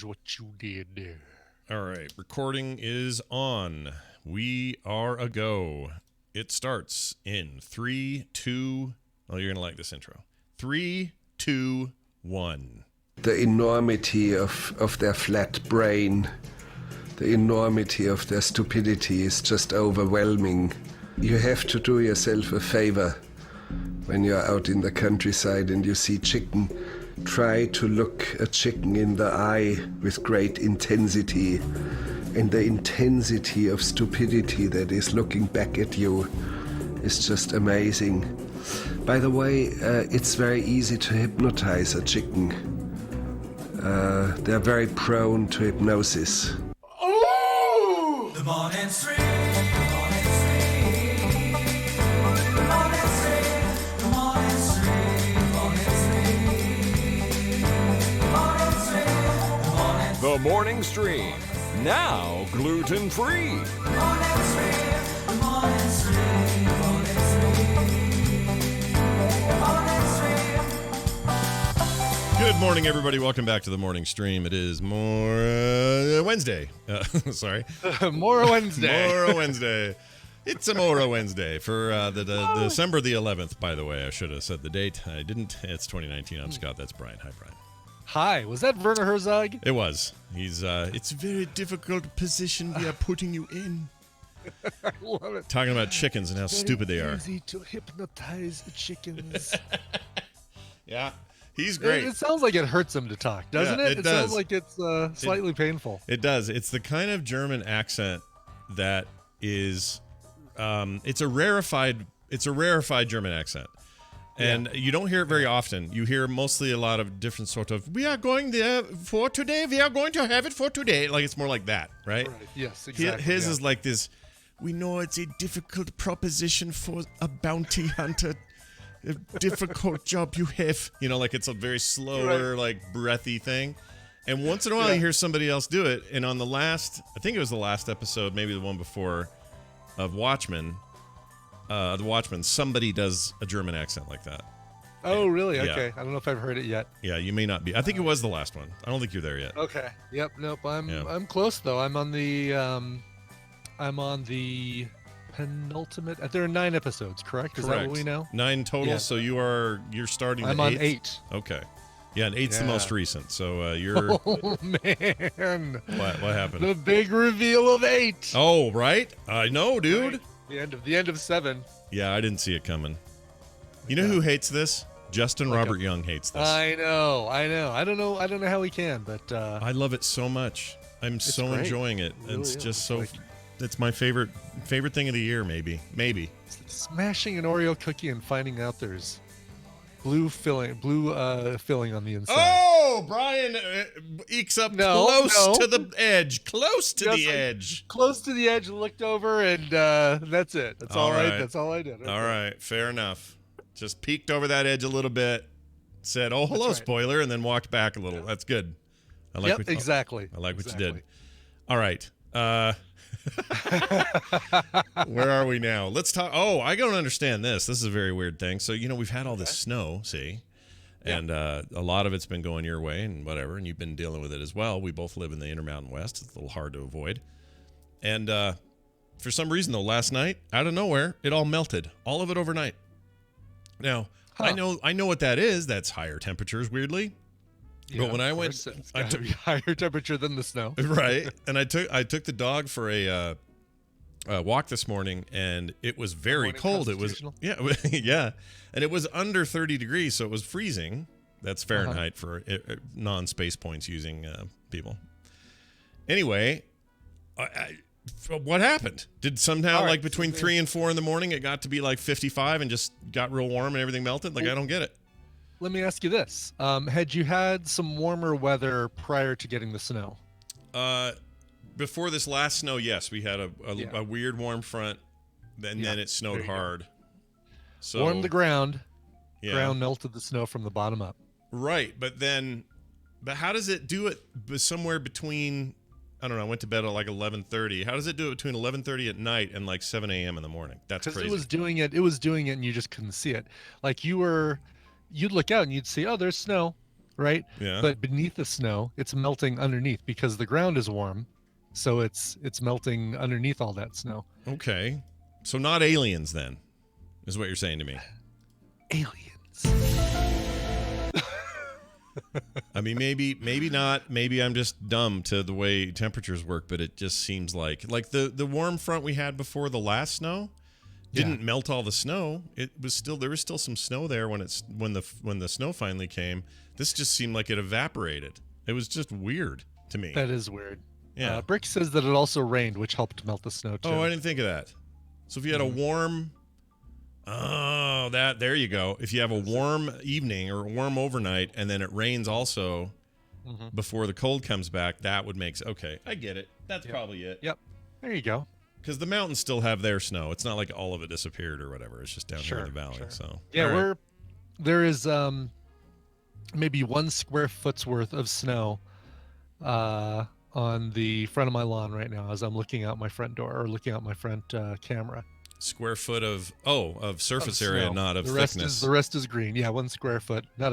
what you did. All right, recording is on. We are a go. It starts in 3, 2. Oh, you're gonna like this intro. 3, 2, 1. The enormity of their flat brain, the enormity of their stupidity is just overwhelming. You have to do yourself a favor when you're out in the countryside and you see chicken. Try to look a chicken in the eye with great intensity, and the intensity of stupidity that is looking back at you is just amazing. By the way, it's very easy to hypnotize a chicken. They're very prone to hypnosis. Oh! The morning stream. The morning stream. The morning stream. The morning stream. The Morning Stream, now gluten-free. Good morning, everybody. Welcome back to the morning stream. It is Wednesday. Sorry. More Wednesday. More Wednesday. It's a Mora Wednesday for the December the 11th, by the way. I should have said the date. I didn't. It's 2019. I'm Scott. That's Brian. Hi, Brian. Hi, was that Werner Herzog? It was. He's, it's a very difficult position we are putting you in. I love it. Talking about chickens and how stupid they are. Easy to hypnotize chickens. Yeah. He's great. It sounds like it hurts him to talk, doesn't Yeah, it? it does. Sounds like it's slightly painful. It does. It's the kind of German accent that is, it's a rarefied German accent. And you don't hear it very often. You hear mostly a lot of different sort of, we are going there for today. We are going to have it for today. Like, it's more like that, right? Right. Yes, exactly. His is like this, we know it's a difficult proposition for a bounty hunter. A difficult job you have. You know, like it's a very slower, like breathy thing. And once in a while you hear somebody else do it. And on the last, I think it was the last episode, maybe the one before, of Watchmen, somebody does a German accent like that. Oh, really? Yeah. Okay. I don't know if I've heard it yet. Yeah, you may not be. I think it was the last one. I don't think you're there yet. Okay. Yep. Nope. I'm Yeah. close though. I'm on the penultimate. There are 9 episodes, correct? Is that what we know? 9 total. Yeah. So you're starting. I'm the on 8th? 8. Okay. Yeah, and 8's the Yeah. most recent. So you're. Oh man! What happened? The big reveal of 8. Oh, right. I know, dude. Right. The end of 7. Yeah, I didn't see it coming. You know who hates this? Justin Robert Young hates this. I know. I don't know how he can, but I love it so much. I'm so great. enjoying it. It really It's is. just so. Like- It's my favorite thing of the year. Maybe. smashing an Oreo cookie and finding out there's blue filling on the inside. Oh, Brian ekes up No. close to the edge. Close to Just the like edge. Close to the edge, looked over, and that's it. That's all right. That's all I did. All right, fair enough. Just peeked over that edge a little bit. Said, "Oh, hello, That's right. spoiler," and then walked back a little. That's good. I like. Yep, exactly. I like what you Exactly. did. All right. Where are we now? Let's talk. Oh, I don't understand this. This is a very weird thing. So, we've had all this snow, see? And a lot of it's been going your way and whatever, and you've been dealing with it as well. We both live in the Intermountain West. It's a little hard to avoid. And for some reason, though, last night, out of nowhere, it all melted. All of it overnight. Now, I know what that is. That's higher temperatures, weirdly. But when I of went, course, it's gotta be higher temperature than the snow. right, and I took the dog for a walk this morning, and it was very Morning cold. It was constitutional? yeah, and it was under 30 degrees, so it was freezing. That's Fahrenheit for non-space points using people. Anyway, what happened? Did somehow like between 3 and 4 in the morning it got to be like 55 and just got real warm and everything melted? Like I don't get it. Let me ask you this: had you had some warmer weather prior to getting the snow? Before this last snow, yes, we had a weird warm front, and then it snowed hard. So Warmed the ground. Yeah. Ground melted the snow from the bottom up. Right, but how does it do it somewhere between? I don't know. I went to bed at like 11:30. How does it do it between 11:30 at night and like 7 a.m. in the morning? That's crazy. Because it was doing it, and you just couldn't see it. Like you'd look out and you'd see, oh, there's snow, right? Yeah. But beneath the snow, it's melting underneath because the ground is warm, so it's melting underneath all that snow. Okay. So not aliens then, is what you're saying to me. Aliens. I mean, maybe not. Maybe I'm just dumb to the way temperatures work, but it just seems like the warm front we had before the last snow didn't melt all the there was still some snow there when the snow finally came. This just seemed like it evaporated. It was just weird to me. That is weird. Yeah. Brick says that it also rained, which helped melt the snow too. Oh, I didn't think of that. So if you had a warm, there you go. If you have a warm evening or a warm overnight, and then it rains also before the cold comes back, that would make okay. I get it. That's probably it. Yep. There you go. Because the mountains still have their snow. It's not like all of it disappeared or whatever. It's just down here in the valley. Sure. So yeah, all right. there is maybe 1 square foot's worth of snow on the front of my lawn right now as I'm looking out my front door or looking out my front camera. Square foot of surface area, not of the rest thickness. The rest is green. Yeah, 1 square foot. Not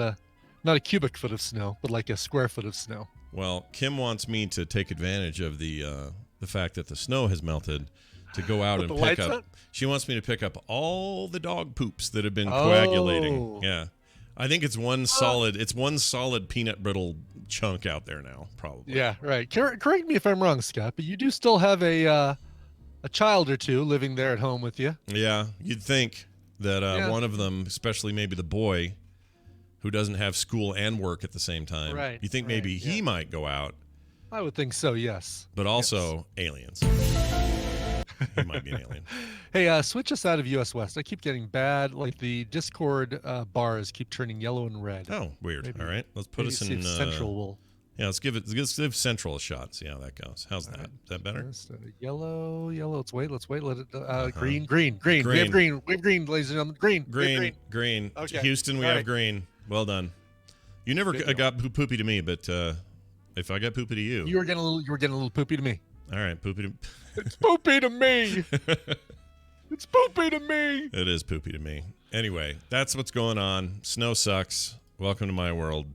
a cubic foot of snow, but like a square foot of snow. Well, Kim wants me to take advantage of the fact that the snow has melted to go out and pick up. She wants me to pick up all the dog poops that have been coagulating. Yeah. I think it's one solid peanut brittle chunk out there now, probably. Yeah, right. Correct me if I'm wrong, Scott, but you do still have a child or two living there at home with you. Yeah, you'd think that one of them, especially maybe the boy, who doesn't have school and work at the same time, you think maybe he might go out. I would think so, yes. But also aliens. He might be an alien. Hey, switch us out of US West. I keep getting bad. Like the Discord bars keep turning yellow and red. Oh, weird. Maybe, all right, let's put us in Central. Will yeah, let's give Central a shot. See how that goes. How's that? Is that better? Yellow. Let's wait. Let it. Green. We have green, ladies and gentlemen. Green. Okay. Houston, we have green. Well done. You never got poopy to me, but if I got poopy to you, you were getting a little poopy to me. All right, poopy to. It's poopy to me. It's poopy to me. It is poopy to me. Anyway, that's what's going on. Snow sucks. Welcome to my world.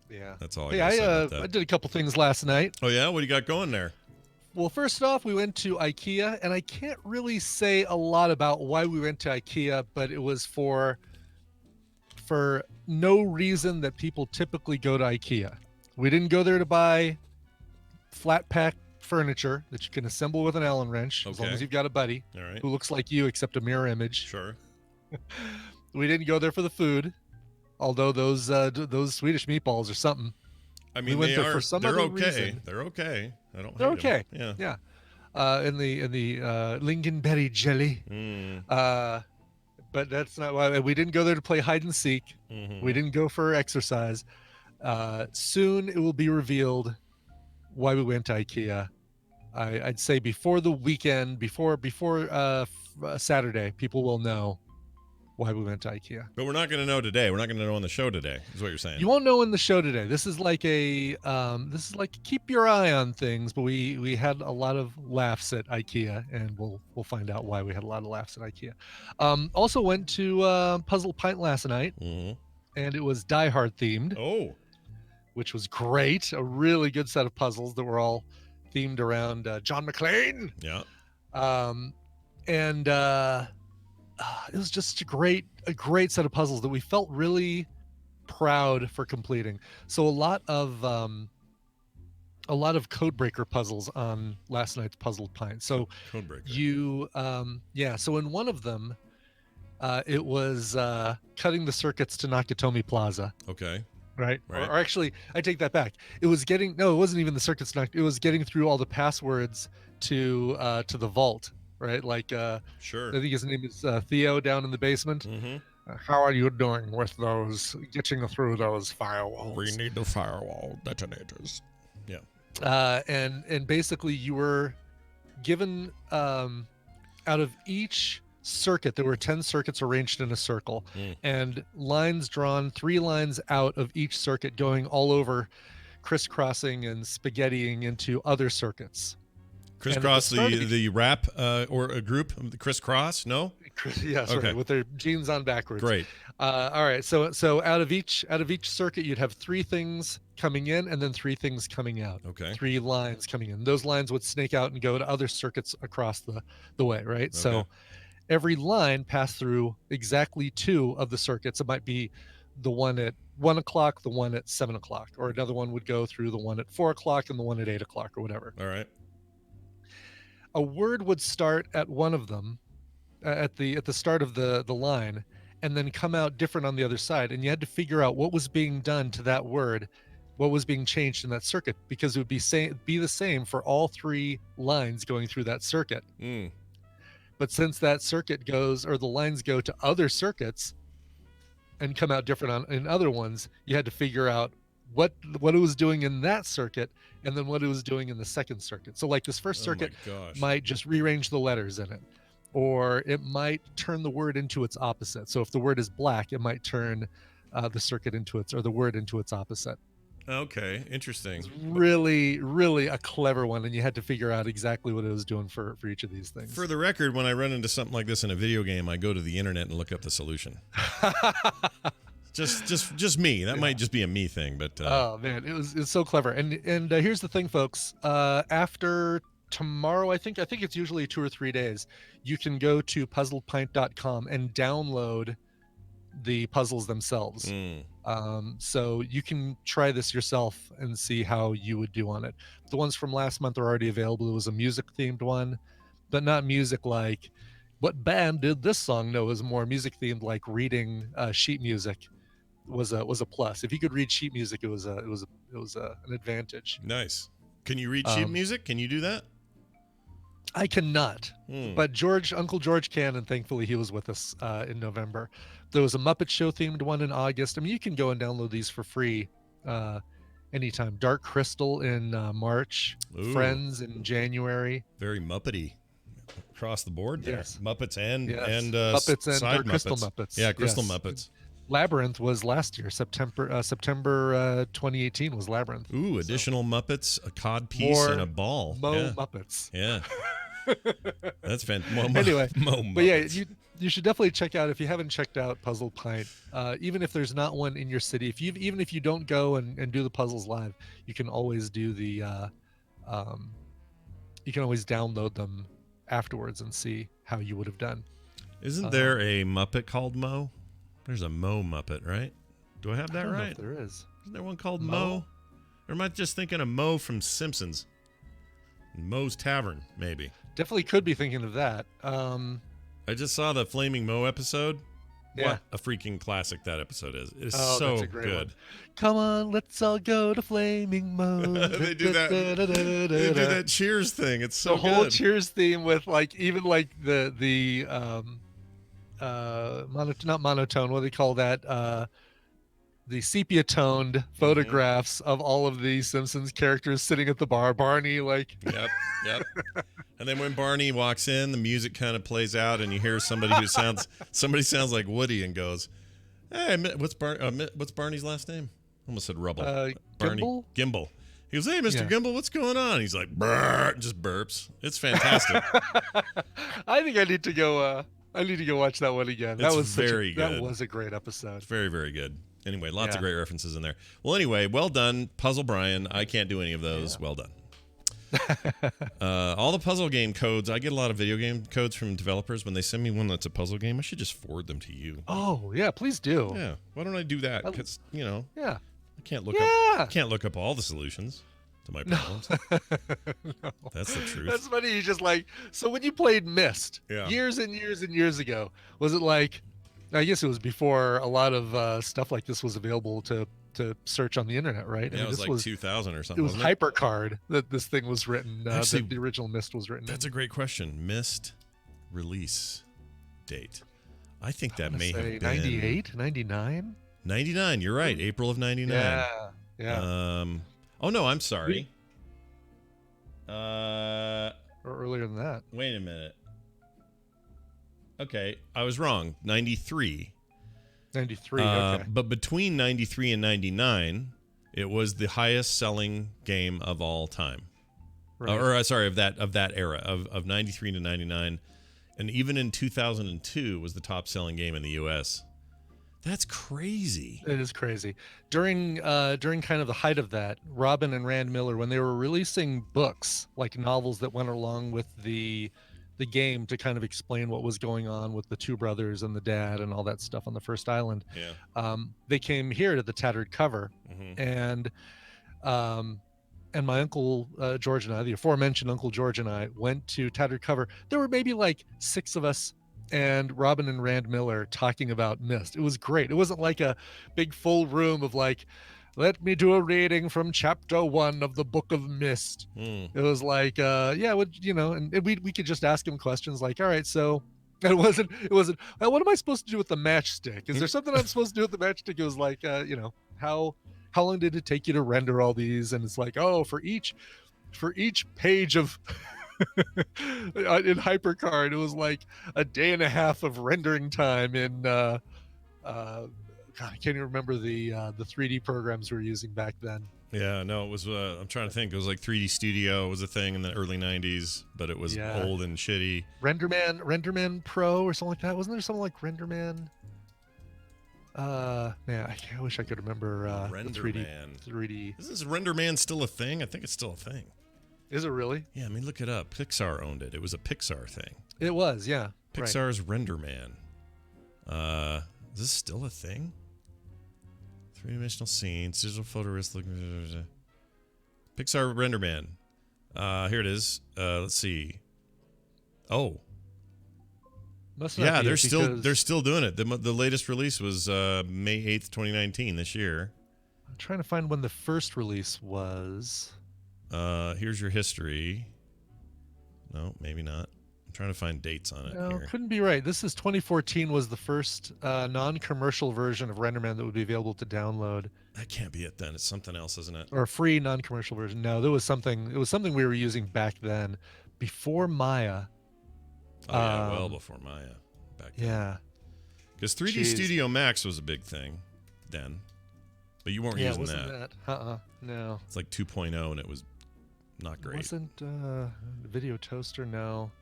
Yeah, that's all. Hey, I did a couple things last night. Oh yeah, what do you got going there? Well, first off, we went to IKEA, and I can't really say a lot about why we went to IKEA, but it was for no reason that people typically go to IKEA. We didn't go there to buy flat pack furniture that you can assemble with an Allen wrench, as long as you've got a buddy who looks like you except a mirror image. Sure. We didn't go there for the food, although those Swedish meatballs are something. I mean, we went there for some other reason. They're okay. I don't. They're okay. Them. Yeah. In the lingonberry jelly. But that's not why we didn't go there to play hide and seek. Mm-hmm. We didn't go for exercise. Soon it will be revealed why we went to IKEA. I'd say before the weekend, before Saturday, people will know why we went to IKEA. But we're not going to know today. We're not going to know on the show today. Is what you're saying? You won't know in the show today. This is like keep your eye on things. But we had a lot of laughs at IKEA, and we'll find out why we had a lot of laughs at IKEA. Also went to Puzzle Pint last night, and it was Die Hard themed. Oh, which was great. A really good set of puzzles that were all themed around John McClane. Yeah. And it was just a great set of puzzles that we felt really proud for completing. So a lot of Codebreaker puzzles on last night's Puzzle Pint. So Codebreaker. So in one of them, it was cutting the circuits to Nakatomi Plaza. Okay. Right. Or actually, I take that back. It wasn't even the circuits. It was getting through all the passwords to the vault. Right. Like, sure. I think his name is Theo down in the basement. Mm-hmm. How are you doing with those getting through those firewalls? We need the firewall detonators. Yeah. And basically you were given out of each circuit, there were 10 circuits arranged in a circle, and lines drawn, 3 lines out of each circuit going all over, crisscrossing and spaghettiing into other circuits. Crisscross, the rap or a group, the crisscross? No, Yes, Okay. right, with their jeans on backwards. Great. All right. So out of each circuit, you'd have 3 things coming in and then 3 things coming out. Okay. 3 lines coming in. Those lines would snake out and go to other circuits across the way, right? So Okay. every line passed through exactly 2 of the circuits. It might be the one at 1 o'clock, the one at 7 o'clock, or another one would go through the one at 4 o'clock and the one at 8 o'clock, or whatever. All right. A word would start at one of them, at the start of the line, and then come out different on the other side, and you had to figure out what was being done to that word, what was being changed in that circuit, because it would be the same for all 3 lines going through that circuit. Mm. But since that circuit goes, or the lines go to other circuits and come out different in other ones, you had to figure out what it was doing in that circuit and then what it was doing in the second circuit. So like this first circuit Oh my gosh. might just rearrange the letters in it, or it might turn the word into its opposite. So if the word is black, it might turn the circuit into its, or the word into its opposite. Okay. Interesting. It's really, really a clever one, and you had to figure out exactly what it was doing for each of these things. For the record, when I run into something like this in a video game, I go to the internet and look up the solution. Just me. That might just be a me thing, but Oh man, it's so clever. And here's the thing, folks. After tomorrow, I think it's usually 2 or 3 days. You can go to puzzlepint.com and download the puzzles themselves. mm, So you can try this yourself and see how you would do on it. The ones from last month are already available. It was a music themed one, but not music like what band did this song. No, it was more music themed, like reading sheet music was a plus. If you could read sheet music, it was an advantage. nice. Can you read sheet Um, music? Can you do that? I cannot, Hmm. but Uncle George can, and thankfully he was with us in November. There was a Muppet Show themed one in August. I mean, you can go and download these for free anytime. Dark Crystal in March, Ooh. Friends in January. Very Muppety across the board there. Yes. Muppets and Yes. and Muppets and side Dark Crystal Muppets. Muppets. Yeah, Crystal Yes. Muppets. Labyrinth was last year, September 2018 was Labyrinth. Ooh, additional Muppets, a cod piece, More and a ball. Mo yeah. Muppets. Yeah. That's fantastic. Anyway, Mo But yeah, Muppets. you should definitely check out, if you haven't checked out Puzzle Pint, even if there's not one in your city. Even if you don't go and do the puzzles live, you can always do the you can always download them afterwards and see how you would have done. Isn't there a Muppet called Mo? There's a Mo Muppet, right? Do I have I that don't know right? if there is. Isn't there one called Mo? Mo? Or am I just thinking of Mo from Simpsons? Moe's Tavern, maybe. Definitely could be thinking of that. I just saw the Flaming Mo episode. Yeah. What a freaking classic that episode is. It is Oh, so that's a great good. one. Come on, let's all go to Flaming Mo. They do that. They do that Cheers thing. It's so The whole good. Cheers theme with like even like the not monotone, what do they call that, the sepia toned photographs of all of the Simpsons characters sitting at the bar. Barney, like, Yep. And then when Barney walks in, the music kind of plays out, and you hear somebody sounds like Woody and goes, "Hey, what's Barney's last name?" Almost said Rubble. Barney Gimble? Gimble. He goes, "Hey, Mr. Yeah. Gimble, what's going on?" He's like, "Brr," just burps. It's fantastic. I think I need to go watch that one again. It's That was very good. That was a great episode. It's very, very good. Anyway, lots of Yeah. great references in there. Well, anyway, well done, Puzzle Brian. I can't do any of those. Well done. All the puzzle game codes. I get a lot of video game codes from developers. When they send me one that's a puzzle game, I should just forward them to you. Oh yeah, please do. Yeah. Why don't I do that? Because Yeah. I can't look Yeah. up all the solutions to my problems. That's the truth. That's funny. You just like, so when you played Myst Yeah. years and years and years ago, was it like, I guess it was before a lot of stuff like this was available to search on the internet, right? Yeah, it was this like 2000 or it something. was wasn't it? HyperCard that this thing was written. Actually, the original Myst was written. That's a great question. Missed release date. I think that may have been 98, 99. 99. You're right. April of 99. Yeah. Oh no, I'm sorry. Or earlier than that. Wait a minute. Okay, I was wrong. 93. 93. Okay. But between 93 and 99, it was the highest selling game of all time. Right. Sorry, of that era of 93 to 99. and even in 2002 was the top-selling game in the U.S. That's crazy. It is crazy. During kind of the height of that, Robin and Rand Miller, when they were releasing books like novels that went along with the game to kind of explain what was going on with the two brothers and the dad and all that stuff on the first island, they came here to the Tattered Cover, and my uncle George and I, the aforementioned Uncle George and I, went to Tattered Cover. There were maybe like 6 of us and Robin and Rand Miller talking about Myst. It was great. It wasn't like a big full room of like, let me do a reading from chapter 1 of the Book of Myst. It was like, and we could just ask him questions like, all right, so it wasn't, what am I supposed to do with the matchstick? Is there something I'm supposed to do with the matchstick? It was like, how long did it take you to render all these? And it's like, oh, for each page of in HyperCard, it was like a day and a half of rendering time in God, I can't even remember the 3D programs we were using back then. Yeah, no, it was I'm trying to think. It was like 3D Studio was a thing in the early 90s, but it was old and shitty. RenderMan Pro or something like that. Wasn't there something like RenderMan? Man, I wish I could remember RenderMan. 3D. Isn't RenderMan still a thing? I think it's still a thing. Is it really? Yeah, I mean, look it up. Pixar owned it. It was a Pixar thing. It was, yeah. Pixar's RenderMan. Is this still a thing? 3-dimensional scenes, digital photorealistic. Pixar RenderMan. Here it is. Let's see. Oh. Yeah, they're still doing it. The latest release was May 8th, 2019, this year. I'm trying to find when the first release was. Here's your history. No, maybe not. I'm trying to find dates on it here. Couldn't be right. This is 2014 was the first non-commercial version of RenderMan that would be available to download. That can't be it then. It's something else, isn't it? Or a free non-commercial version. No, there was something. It was something we were using back then, before Maya. Oh yeah, well before Maya. Back then. Yeah. Because 3D Studio Max was a big thing then, but you weren't using that. No. It's like 2.0, and it was not great. Wasn't Video Toaster? No.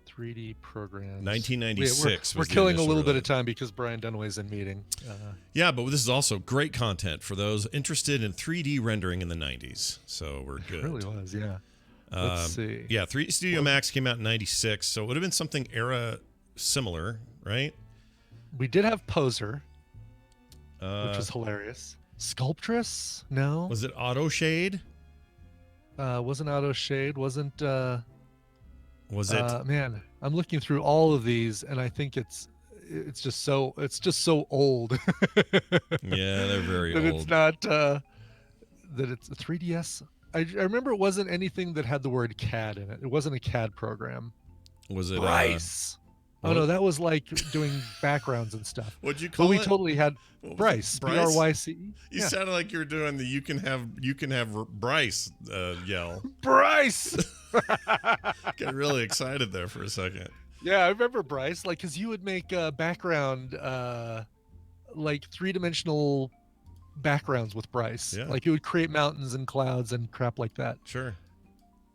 3D programs. 1996. We're killing a little bit of time because Brian Dunaway's in meeting. Yeah, but this is also great content for those interested in 3D rendering in the 90s. So we're good. It really was, yeah. Let's see. Yeah, 3D Studio Max came out in 96, so it would have been something era similar, right? We did have Poser, which was hilarious. Sculptress? No. Was it Auto Shade? Wasn't Auto Shade. Wasn't... Was it? Man, I'm looking through all of these, and I think it's just so old. Yeah, they're very that old. It's not that it's a 3DS. I remember it wasn't anything that had the word CAD in it. It wasn't a CAD program. Was it Bryce? Oh no, that was like doing backgrounds and stuff. What'd you call it? We totally had Bryce. BRYCE. You sounded like you were doing the you can have Bryce yell. Bryce. Got really excited there for a second. Yeah, I remember Bryce, like, because you would make background, like 3-dimensional backgrounds with Bryce. Yeah. Like, you would create mountains and clouds and crap like that. Sure.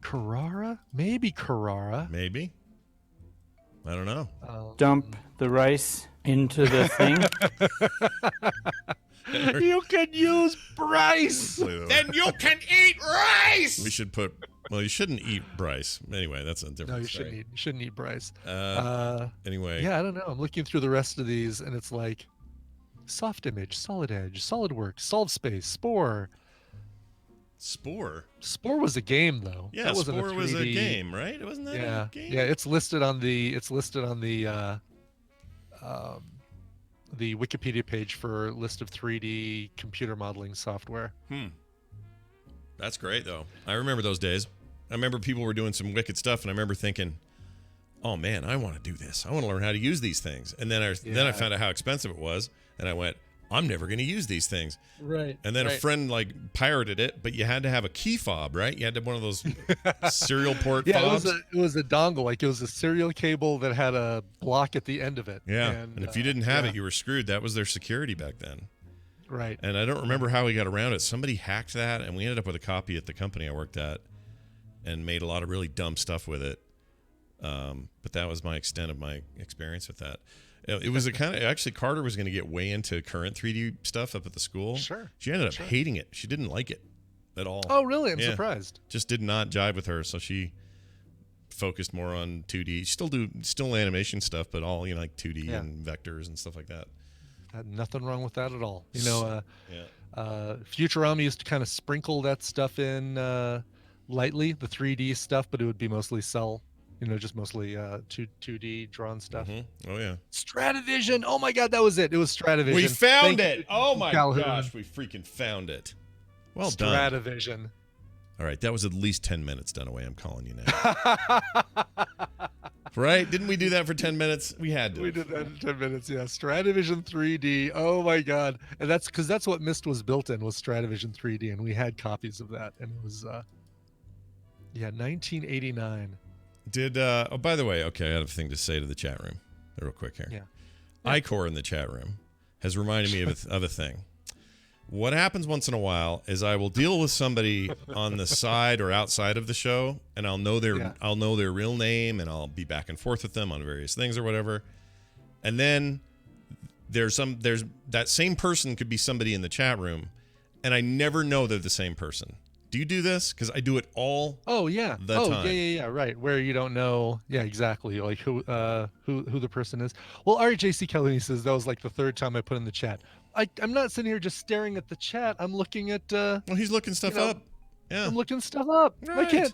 Carrara? Maybe Carrara. Maybe. I don't know. Dump the rice into the thing. You can use Bryce. Then you can eat rice. We should put. Well, you shouldn't eat Bryce. Anyway, that's a different. No, you thing. shouldn't eat Bryce. Anyway. Yeah, I don't know. I'm looking through the rest of these, and it's like Soft Image, Solid Edge, SolidWorks, Solve Space, Spore. Spore. Spore was a game, though. Yeah, Spore was a game, right? Wasn't that a game? Yeah, it's listed on the Wikipedia page for list of 3D computer modeling software. That's great, though. I remember those days. I remember people were doing some wicked stuff, and I remember thinking, "Oh man, I want to do this. I want to learn how to use these things." And then I found out how expensive it was, and I went, "I'm never going to use these things." Right. And then a friend like pirated it, but you had to have a key fob, right? You had to have one of those serial port fobs. It was a dongle, like it was a serial cable that had a block at the end of it. Yeah. And if you didn't have it, you were screwed. That was their security back then. Right. And I don't remember how we got around it. Somebody hacked that, and we ended up with a copy at the company I worked at and made a lot of really dumb stuff with it. But that was my extent of my experience with that. It was a kind of actually Carter was going to get way into current 3D stuff up at the school. Sure. She ended up hating it. She didn't like it at all. Oh, really? I'm surprised. Just did not jive with her, so she focused more on 2D. Still animation stuff, but all like 2D and vectors and stuff like that. Nothing wrong with that at all. Futurama used to kind of sprinkle that stuff in lightly, the 3D stuff, but it would be mostly cell. Just mostly 2D drawn stuff. Mm-hmm. Oh yeah. Stratavision. Oh my God, that was it. It was Stratavision. We found it. You, oh my Calhoun. gosh, we freaking found it. Well done. Stratavision. All right, that was at least 10 minutes, Dunaway. I'm calling you now. Right? Didn't we do that for 10 minutes? We had to. We did that in 10 minutes, yeah. Stratavision 3D. Oh my God. And that's because that's what Myst was built in, was Stratavision 3D, and we had copies of that. And it was 1989. By the way, okay, I have a thing to say to the chat room real quick here. Yeah. Icor in the chat room has reminded me of a thing. What happens once in a while is I will deal with somebody on the side or outside of the show, and I'll know their real name, and I'll be back and forth with them on various things or whatever. And then there's that same person could be somebody in the chat room, and I never know they're the same person. Do you do this? Because I do it all. Oh yeah. The time. Yeah. Right. Where you don't know. Yeah, exactly. Like who the person is. Well, RJC Calhoun says that was like the third time I put in the chat. I'm not sitting here just staring at the chat. I'm looking at. Well, he's looking stuff up. Yeah. I'm looking stuff up. Right. I can't.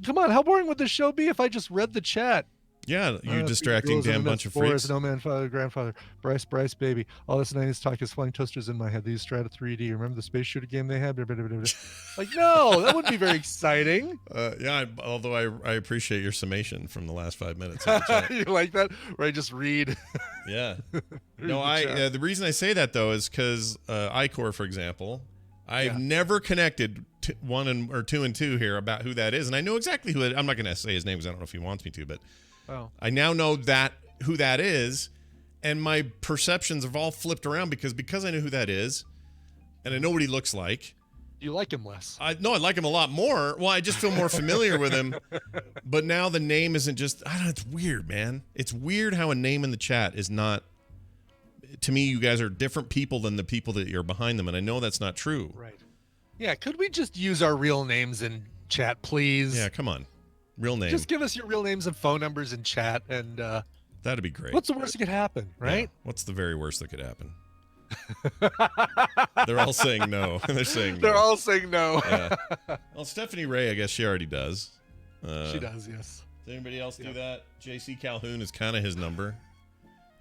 Come on, how boring would this show be if I just read the chat? Yeah, you distracting damn bunch of freaks. No man, father, grandfather, Bryce, baby. All this 90s talk is flying toasters in my head. These Strata 3D. Remember the space shooter game they had? Like, no, that wouldn't be very exciting. Although I appreciate your summation from the last 5 minutes. Of the chat. You like that? Where I just read. Yeah. No, the reason I say that though is because Icor, for example, I've never connected 1 or 2 and 2 here about who that is, and I know exactly who I'm not going to say his name because I don't know if he wants me to, but. Oh. I now know who that is, and my perceptions have all flipped around because I know who that is, and I know what he looks like. You like him less. I like him a lot more. Well, I just feel more familiar with him. But now the name isn't just. I don't know. It's weird, man. It's weird how a name in the chat is not. To me, you guys are different people than the people that you're behind them, and I know that's not true. Right. Yeah. Could we just use our real names in chat, please? Yeah. Come on. Real name. Just give us your real names and phone numbers in chat, and that'd be great. What's the worst that could happen, right? Yeah. What's the very worst that could happen? They're all saying no. They're saying no. They're all saying no. Yeah. Well, Stephanie Ray, I guess she already does. She does, yes. Does anybody else do that? JC Calhoun is kind of his number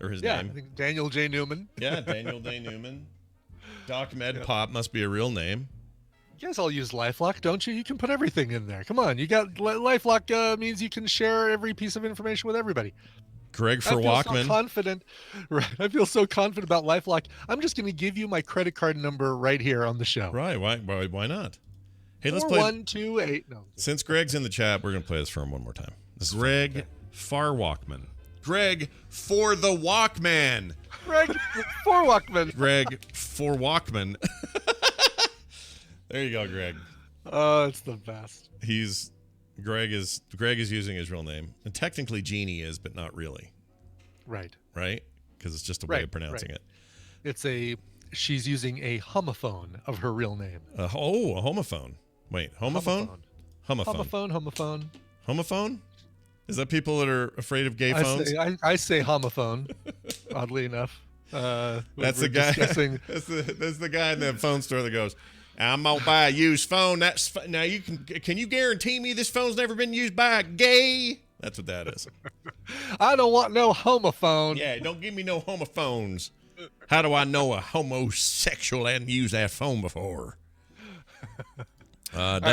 or his name. I think Daniel J. Newman. Yeah, Daniel J. Newman. Doc Med Pop must be a real name. You guys all use LifeLock, don't you? You can put everything in there. Come on, you got LifeLock means you can share every piece of information with everybody. Greg for Walkman. So confident, right? I feel so confident about LifeLock. I'm just going to give you my credit card number right here on the show. Right? Why not? Hey, let's play 4128. No. Since Greg's in the chat, we're going to play this for him one more time. This is Greg Far Walkman. Greg for the Walkman. Greg for Walkman. Greg for Walkman. There you go, Greg. Oh, it's the best. Greg is using his real name, and technically Jeannie is, but not really. Right. Right? Because it's just a way of pronouncing it. She's using a homophone of her real name. A homophone. Wait, homophone? Homophone. Homophone? Is that people that are afraid of gay phones? I say homophone. Oddly enough. That's the guy. That's the guy in the phone store that goes, I'm gonna buy a used phone. Now you can you guarantee me this phone's never been used by a gay? That's what that is. I don't want no homophone. Yeah, don't give me no homophones. How do I know a homosexual hadn't used that phone before? Right,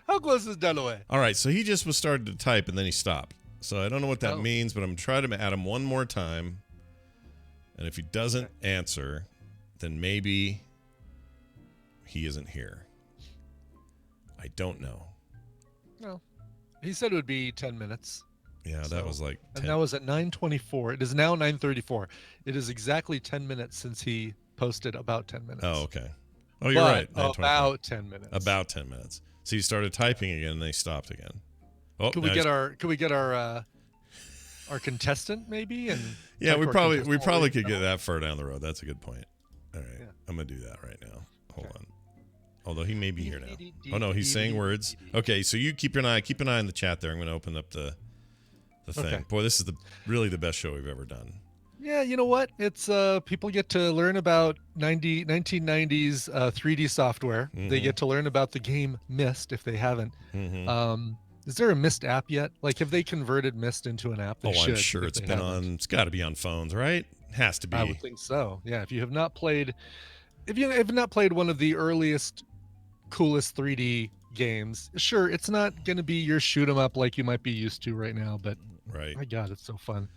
how close is Dunaway? All right, so he just was started to type and then he stopped. So I don't know what that means, but I'm trying to add him one more time. And if he doesn't answer, then maybe he isn't here. I don't know. No. He said it would be 10 minutes. Yeah, that was like 10. And that was at 9:24. It is now 9:34. It is exactly 10 minutes since he posted about 10 minutes. Oh, okay. Oh, you're right. About 10 minutes. About 10 minutes. So he started typing again and they stopped again. Oh, Could we get our contestant maybe? And Yeah, talk we to our probably contestant? could get that far down the road. That's a good point. All right, Yeah. I'm gonna do that right now. Hold on. Although he may be here now. Oh no, he's saying words. Okay, so you keep an eye on the chat there. I'm gonna open up the thing. Okay. Boy, this is really the best show we've ever done. Yeah, you know what? It's people get to learn about 1990s 3D software. They Mhm. get to learn about the game Myst if they haven't. Mm-hmm. Is there a Myst app yet? Like, have they converted Myst into an app? They Oh, should, I'm sure if it's they been haven't. on. It's got to be on phones, right? Has to be. I would think so. Yeah, if you have not played, if you have not played one of the earliest, coolest 3D games, sure, it's not going to be your shoot 'em up like you might be used to right now, but Right. my God, it's so fun.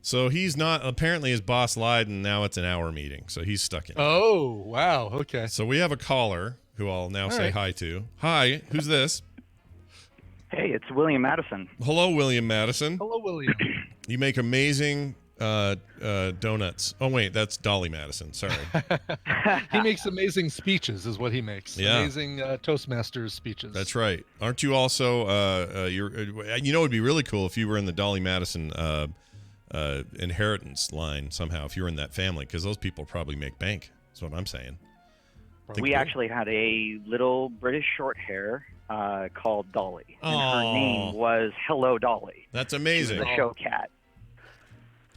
So he's not. Apparently, his boss lied, and now it's an hour meeting. So he's stuck in. it. Oh, wow. Okay. So we have a caller who I'll now say right. hi to. Hi, who's this? Hey, it's William Madison. Hello, William Madison. Hello, William. You make amazing donuts. Oh wait, that's Dolly Madison. Sorry. He makes amazing speeches, is what he makes. Yeah. Amazing Toastmasters speeches. That's right. Aren't you also? It'd be really cool if you were in the Dolly Madison inheritance line somehow. If you were in that family, because those people probably make bank. That's what I'm saying. Think We about it. actually had a little British short hair called Dolly. And Aw. her name was Hello Dolly. That's She was amazing. a show cat.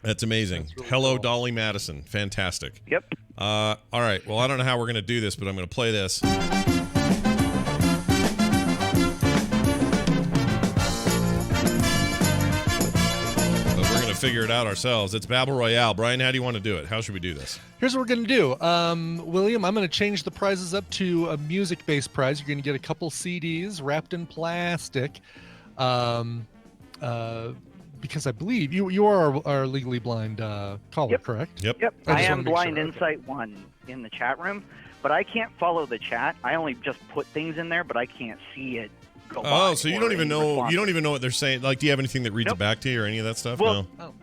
That's amazing. That's really Hello, cool. Dolly Madison. Fantastic. Yep. All right. Well, I don't know how we're going to do this, but I'm going to play this. But we're going to figure it out ourselves. It's Babble Royale. Brian, how do you want to do it? How should we do this? Here's what we're going to do. William, I'm going to change the prizes up to a music-based prize. You're going to get a couple CDs wrapped in plastic. Because I believe you are our legally blind caller, Yep. correct? Yep. Yep. I I just am wanna make Blind sure. Insight 1 in the chat room, but I can't follow the chat. I only just put things in there, but I can't see it go by. Oh, so you or don't even any know responses. what they're saying. Like, do you have anything that reads Nope. it back to you or any of that stuff? Well, no.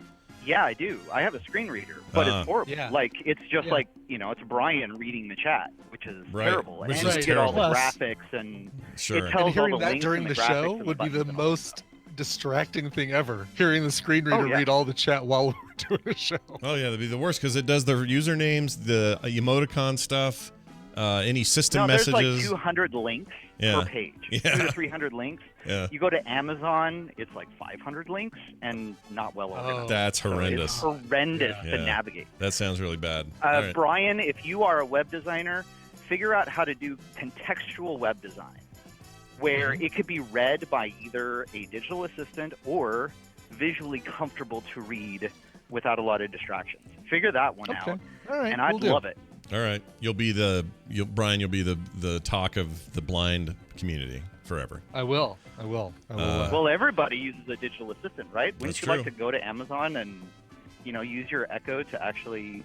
Yeah, I do. I have a screen reader, but Ah. it's horrible. Yeah. Like, it's just Yeah. like, it's Brian reading the chat, which is Right. terrible. Which and is you get all the terrible. graphics and Sure. it tells And hearing all the that links during and the graphics show and would be the buttons and all that most distracting thing ever. Hearing the screen reader yeah. read all the chat while we're doing a show. Oh yeah, that'd be the worst because it does the usernames, the emoticon stuff, any system No, messages. there's like 200 links Yeah. per page. Yeah. 200 to 300 links. Yeah. You go to Amazon, it's like 500 links and not well organized. That's So horrendous. It's horrendous Yeah. to navigate. That sounds really bad. All right. Brian, if you are a web designer, figure out how to do contextual web design, where Mm-hmm. it could be read by either a digital assistant or visually comfortable to read without a lot of distractions. Figure that one Okay. out, All right. and I'd we'll do. love it. All right. Brian, you'll be the talk of the blind community forever. I will. Well, everybody uses a digital assistant, right? Wouldn't That's you like true. to go to Amazon and, use your Echo to actually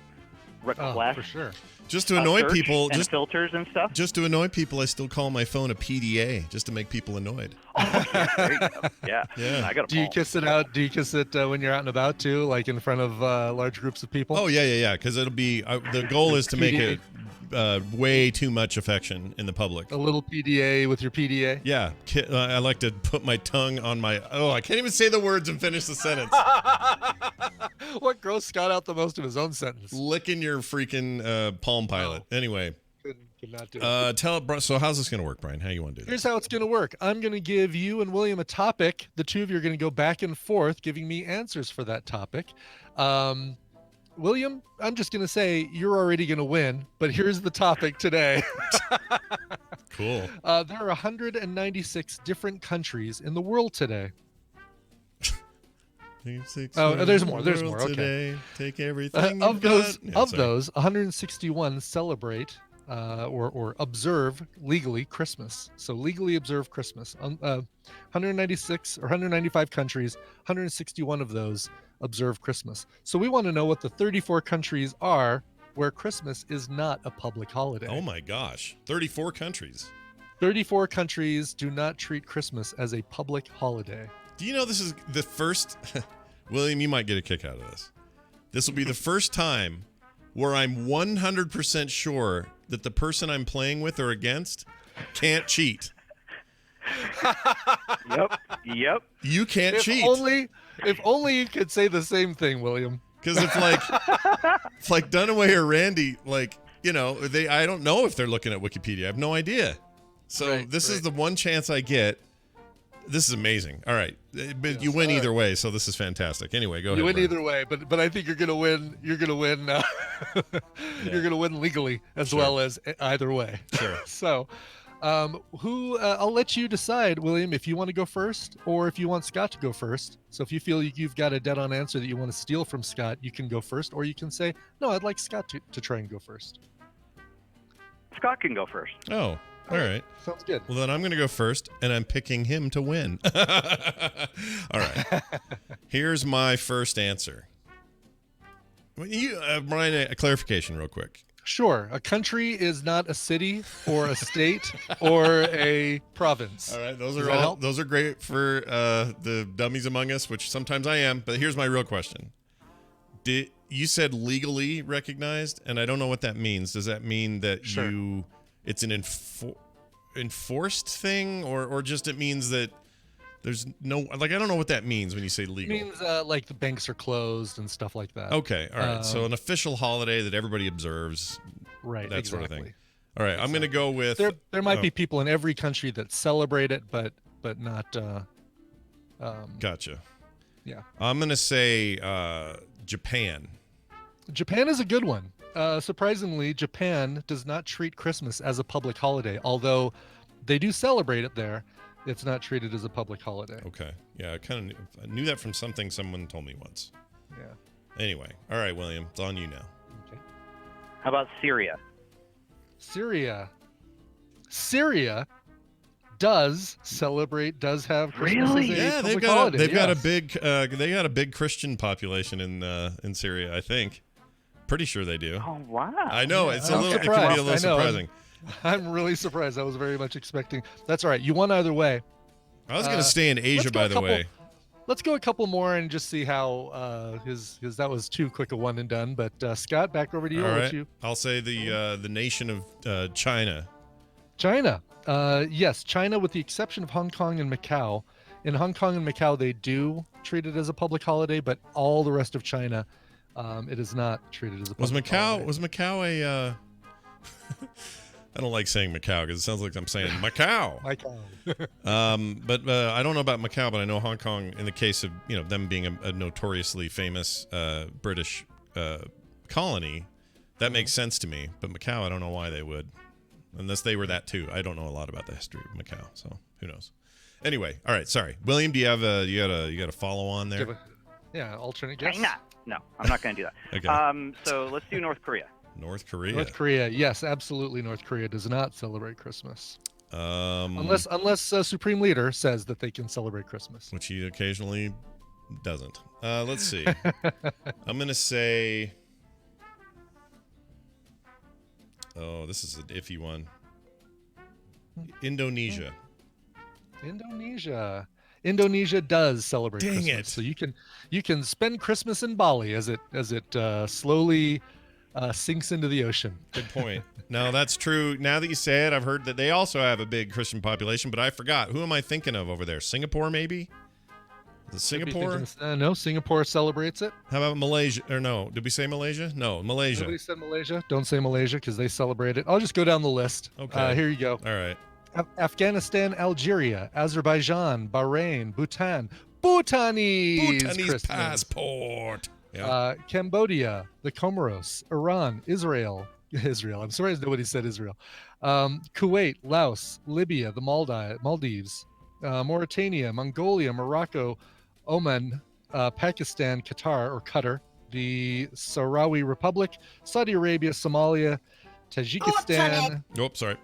Oh, request for sure. Just to annoy search people, and filters and stuff? just to annoy people, I still call my phone a PDA just to make people annoyed. There you go. Yeah. Yeah. I got a Do you Palm. kiss it out? Do you kiss it when you're out and about too, like in front of large groups of people? Oh yeah. Because it'll be the goal is to make it way too much affection in the public. A little PDA with your PDA. Yeah, I like to put my tongue on my. Oh, I can't even say the words and finish the sentence. What gross got out the most of his own sentence? Licking your freaking Palm Pilot. Anyway, Could not do it. So how's this gonna work, Brian? How you want to do Here's this? how it's going to work. I'm going to give you and William a topic. The two of you are going to go back and forth giving me answers for that topic. William, I'm just going to say you're already going to win, but here's the topic today. Cool. There are 196 different countries in the world today. Oh, there's more, there's more, okay. Today. Take everything Of you've those, got. Yeah, sorry. 161 celebrate or observe legally Christmas. So legally observe Christmas. 196 or 195 countries, 161 of those observe Christmas. So we want to know what the 34 countries are where Christmas is not a public holiday. Oh my gosh, 34 countries. 34 countries do not treat Christmas as a public holiday. Do you know this is the first? William, you might get a kick out of this. This will be the first time where I'm 100% sure that the person I'm playing with or against can't cheat. Yep. Yep. You can't cheat. If only you could say the same thing, William. Because it's like Dunaway or Randy, like, I don't know if they're looking at Wikipedia. I have no idea. So this is the one chance I get. This is amazing. All right. But you win either way, so this is fantastic. Anyway, go ahead. You win Brian. either way, but I think you're gonna win. You're gonna win. You're gonna win legally as well as either way. Sure. So, I'll let you decide, William, if you want to go first or if you want Scott to go first. So if you feel you've got a dead-on answer that you want to steal from Scott, you can go first, or you can say, no, I'd like Scott to try and go first. Scott can go first. Oh, all right. Sounds good. Well, then I'm going to go first, and I'm picking him to win. All right. Here's my first answer. Brian, a clarification real quick. Sure. A country is not a city or a state or a province. All right. Those Does are that all. help? Those are great for the dummies among us, which sometimes I am. But here's my real question. You said legally recognized, and I don't know what that means. Does that mean that it's an enforced thing, or just it means that there's no, I don't know what that means when you say legal. It means like the banks are closed and stuff like that. Okay, all right. So an official holiday that everybody observes, right? That Exactly. sort of thing. All right, I'm going to go with. There might be people in every country that celebrate it, but not. Gotcha. Yeah. I'm going to say Japan. Japan is a good one. Surprisingly, Japan does not treat Christmas as a public holiday, although they do celebrate it there. It's not treated as a public holiday. Okay. Yeah, I knew that from something someone told me once. Yeah. Anyway, all right, William, it's on you now. Okay. How about Syria? Syria does have Christmas Really? as a Yeah, public holiday. they've got yes. a big Christian population in Syria, I think. Pretty sure they do. Oh, wow. I know it can be a surprised. little I know. surprising. I'm really surprised. I was very much expecting. That's all right. You won either way. I was going to stay in Asia, by the way. Let's go a couple more and just see how his that was too quick a one and done. But Scott, back over to you. All I'll right. let you. I'll say the nation of China. China. Yes, China, with the exception of Hong Kong and Macau. In Hong Kong and Macau, they do treat it as a public holiday, but all the rest of China, it is not treated as a public holiday. Was Macau a? I don't like saying Macau because it sounds like I'm saying Macau. But I don't know about Macau, but I know Hong Kong. In the case of them being a notoriously famous British colony, that makes sense to me. But Macau, I don't know why they would, unless they were that too. I don't know a lot about the history of Macau, so who knows. Anyway, all right. Sorry, William. Do you have you got a follow on there? Alternate guess. China. No, I'm not going to do that. Okay. So let's do North Korea. North Korea. North Korea, yes, absolutely. North Korea does not celebrate Christmas unless Supreme Leader says that they can celebrate Christmas, which he occasionally doesn't. Let's see. I'm gonna say. Oh, this is an iffy one. Indonesia. Indonesia does celebrate Dang Christmas. it. So you can spend Christmas in Bali as it slowly sinks into the ocean. Good point. No, that's true. Now that you say it, I've heard that they also have a big Christian population, but I forgot. Who am I thinking of over there? Singapore, maybe? Is it Singapore? No, Singapore celebrates it. How about Malaysia? Or no, did we say Malaysia? No, Malaysia. Nobody said Malaysia. Don't say Malaysia because they celebrate it. I'll just go down the list. Okay. Here you go. All right. Afghanistan, Algeria, Azerbaijan, Bahrain, Bhutan. Bhutanese Christmas. passport. Yeah. Cambodia, the Comoros, Iran, Israel. I'm surprised nobody said Israel. Kuwait, Laos, Libya, the Maldives, Mauritania, Mongolia, Morocco, Oman, Pakistan, Qatar, the Sahrawi Republic, Saudi Arabia, Somalia, Tajikistan, Sorry.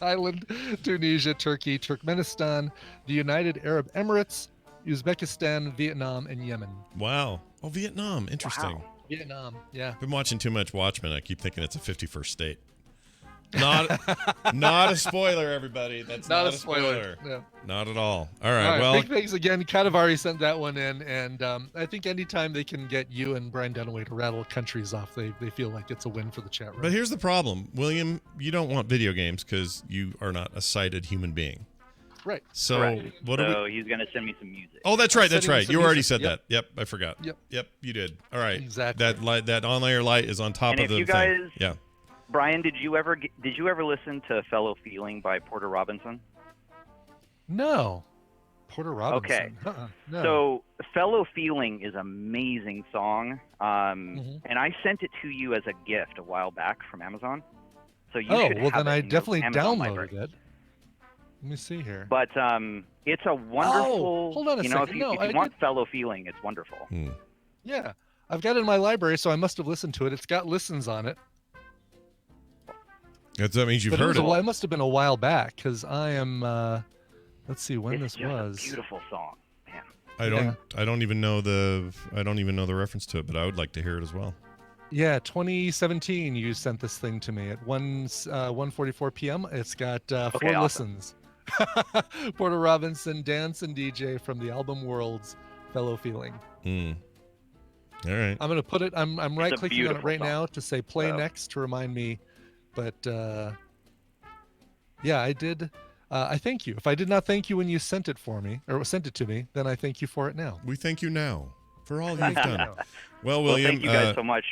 Thailand, Tunisia, Turkey, Turkmenistan, the United Arab Emirates, Uzbekistan, Vietnam, and Yemen. Wow. Oh, Vietnam. Interesting. Wow. Vietnam, yeah. Been watching too much Watchmen. I keep thinking it's a 51st state. Not a spoiler, everybody. That's not a spoiler. Yeah. Not at all. All right. All right, Well, big thanks again. Kadavari sent that one in, and I think anytime they can get you and Brian Dunaway to rattle countries off, they feel like it's a win for the chat room. but here's the problem, William. You don't want video games because you are not a sighted human being. Right. So Correct. what do we? So he's going to send me some music. Oh, that's I'm right. That's sending you right. some You already music. said Yep. that. Yep, I forgot. Yep. You did. All right. Exactly. That light, that on-air light is on top And of if the you thing. guys- Yeah. Brian, did you ever listen to "Fellow Feeling" by Porter Robinson? No. Porter Robinson. Okay. No. So "Fellow Feeling" is an amazing song, Mm-hmm. and I sent it to you as a gift a while back from Amazon. So you Oh, should well, have then it I in your definitely Amazon downloaded library. it. Let me see here. But it's a wonderful. hold on a you know, second. if you, No, if I you want did- "Fellow Feeling," it's wonderful. Yeah. I've got it in my library, so I must have listened to it. It's got listens on it. That means you've But heard it. it must have been a while back, because I am, let's see when It's this just was. a beautiful song, man. I don't even know the reference to it, but I would like to hear it as well. Yeah, 2017. You sent this thing to me at 1:44 p.m. It's got 4 Okay, awesome. listens. Porter Robinson, dance and DJ from the album World's "Fellow Feeling." All right. I'm gonna put it. I'm right clicking on it beautiful right song. now to say play So- next to remind me. But yeah, I did. I thank you. If I did not thank you when you sent it for me or sent it to me, then I thank you for it now. We thank you now for all you've done. Well, Well, William. thank you guys so much.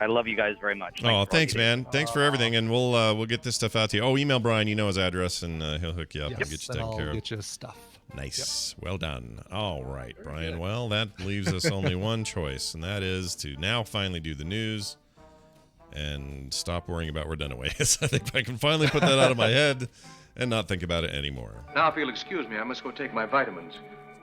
I love you guys very much. Oh, for all thanks, you do. man. Thanks for everything, and we'll get this stuff out to you. Oh, email Brian. You know his address, and he'll hook you up and get you and taken I'll care of. get you stuff. Nice. Well done. All right, Brian. Well, that leaves us only one choice, and that is to now finally do the news and stop worrying about where Dunaway is. I think I can finally put that out of my head and not think about it anymore. Now, if you'll excuse me, I must go take my vitamins.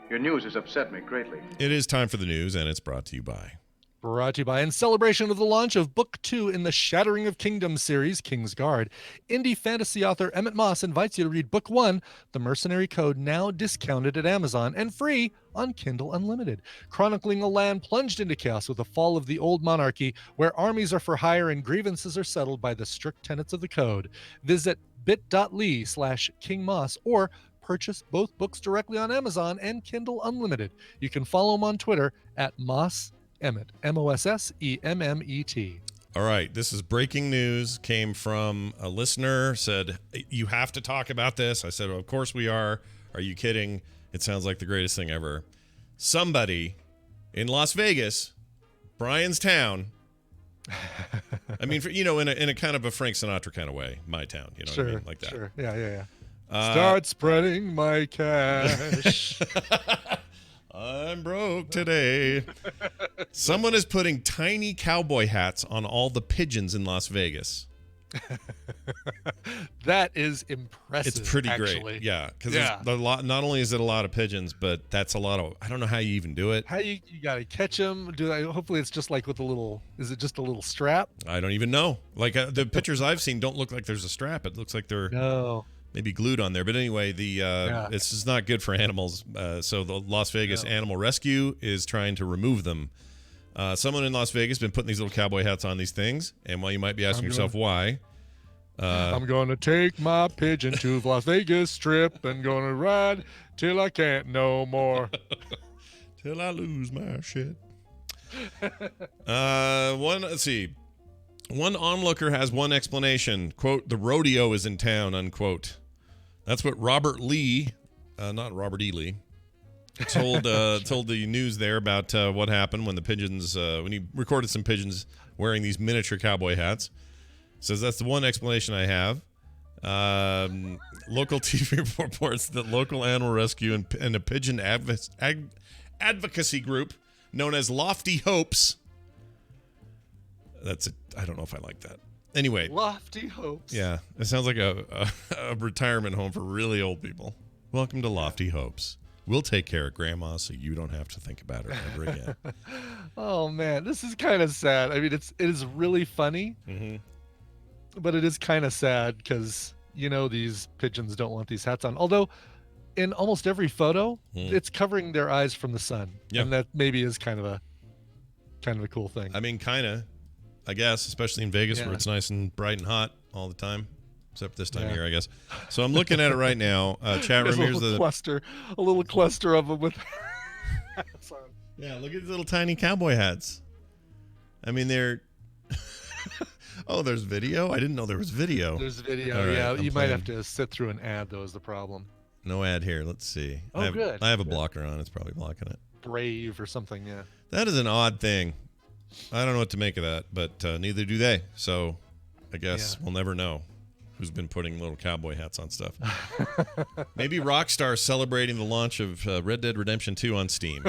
Your news has upset me greatly. It is time for the news, and it's brought to you by. Brought to you by, in celebration of the launch of Book 2 in the Shattering of Kingdoms series, King's Guard, indie fantasy author Emmett Moss invites you to read Book 1, The Mercenary Code, now discounted at Amazon and free on Kindle Unlimited, chronicling a land plunged into chaos with the fall of the old monarchy, where armies are for hire and grievances are settled by the strict tenets of the code. Visit bit.ly/King Moss or purchase both books directly on Amazon and Kindle Unlimited. You can follow him on Twitter at Moss Emmett, MOSSEMMET. All right, this is breaking news. Came from a listener. Said, you have to talk about this. I said, of course we are. Are you kidding? It sounds like the greatest thing ever. Somebody in Las Vegas, Brian's town. I mean, in a kind of a Frank Sinatra kind of way, my town. You know what I mean? Like that. Sure. Yeah. Start spreading my cash. I'm broke today. Someone is putting tiny cowboy hats on all the pigeons in Las Vegas. That is impressive. It's pretty actually. great. Yeah, because Yeah. a lot. Not only is it a lot of pigeons, but that's a lot of. I don't know how you even do it. How you gotta catch them? Hopefully it's just like with a little. Is it just a little strap? I don't even know. Like the pictures I've seen don't look like there's a strap. It looks like they're No. maybe glued on there. But anyway, it's just not good for animals. So the Las Vegas Animal Rescue is trying to remove them. Someone in Las Vegas has been putting these little cowboy hats on these things, and while you might be asking yourself why, I'm gonna take my pigeon to Las Vegas Strip and gonna ride till I can't no more. till I lose my shit. Let's see. One onlooker has one explanation. Quote, the rodeo is in town, unquote. That's what Robert Lee, not Robert E. Lee, told the news there about what happened when the pigeons, when he recorded some pigeons wearing these miniature cowboy hats. Says that's the one explanation I have. Local TV reports that local animal rescue and a pigeon advocacy group known as Lofty Hopes. That's it. I don't know if I like that. Anyway. Lofty Hopes. Yeah. It sounds like a retirement home for really old people. Welcome to Lofty Hopes. We'll take care of Grandma so you don't have to think about her ever again. Oh man, this is kind of sad. I mean, it is really funny, but it is kind of sad because these pigeons don't want these hats on. Although, in almost every photo, it's covering their eyes from the sun, and that maybe is kind of a cool thing. I mean, kind of, I guess, especially in Vegas where it's nice and bright and hot all the time. Except this time of year, I guess. So I'm looking at it right now. Chat room, here's a little cluster of them with hats on. Yeah, look at these little tiny cowboy hats. I mean, they're. Oh, there's video? I didn't know there was video. There's video. All right, yeah, I'm you playing. might have to sit through an ad, though, is the problem. No ad here. Let's see. Oh, good. I have a blocker on. It's probably blocking it. Brave or something, yeah. That is an odd thing. I don't know what to make of that, but neither do they. So I guess we'll never know who's been putting little cowboy hats on stuff. Maybe Rockstar celebrating the launch of Red Dead Redemption 2 on Steam.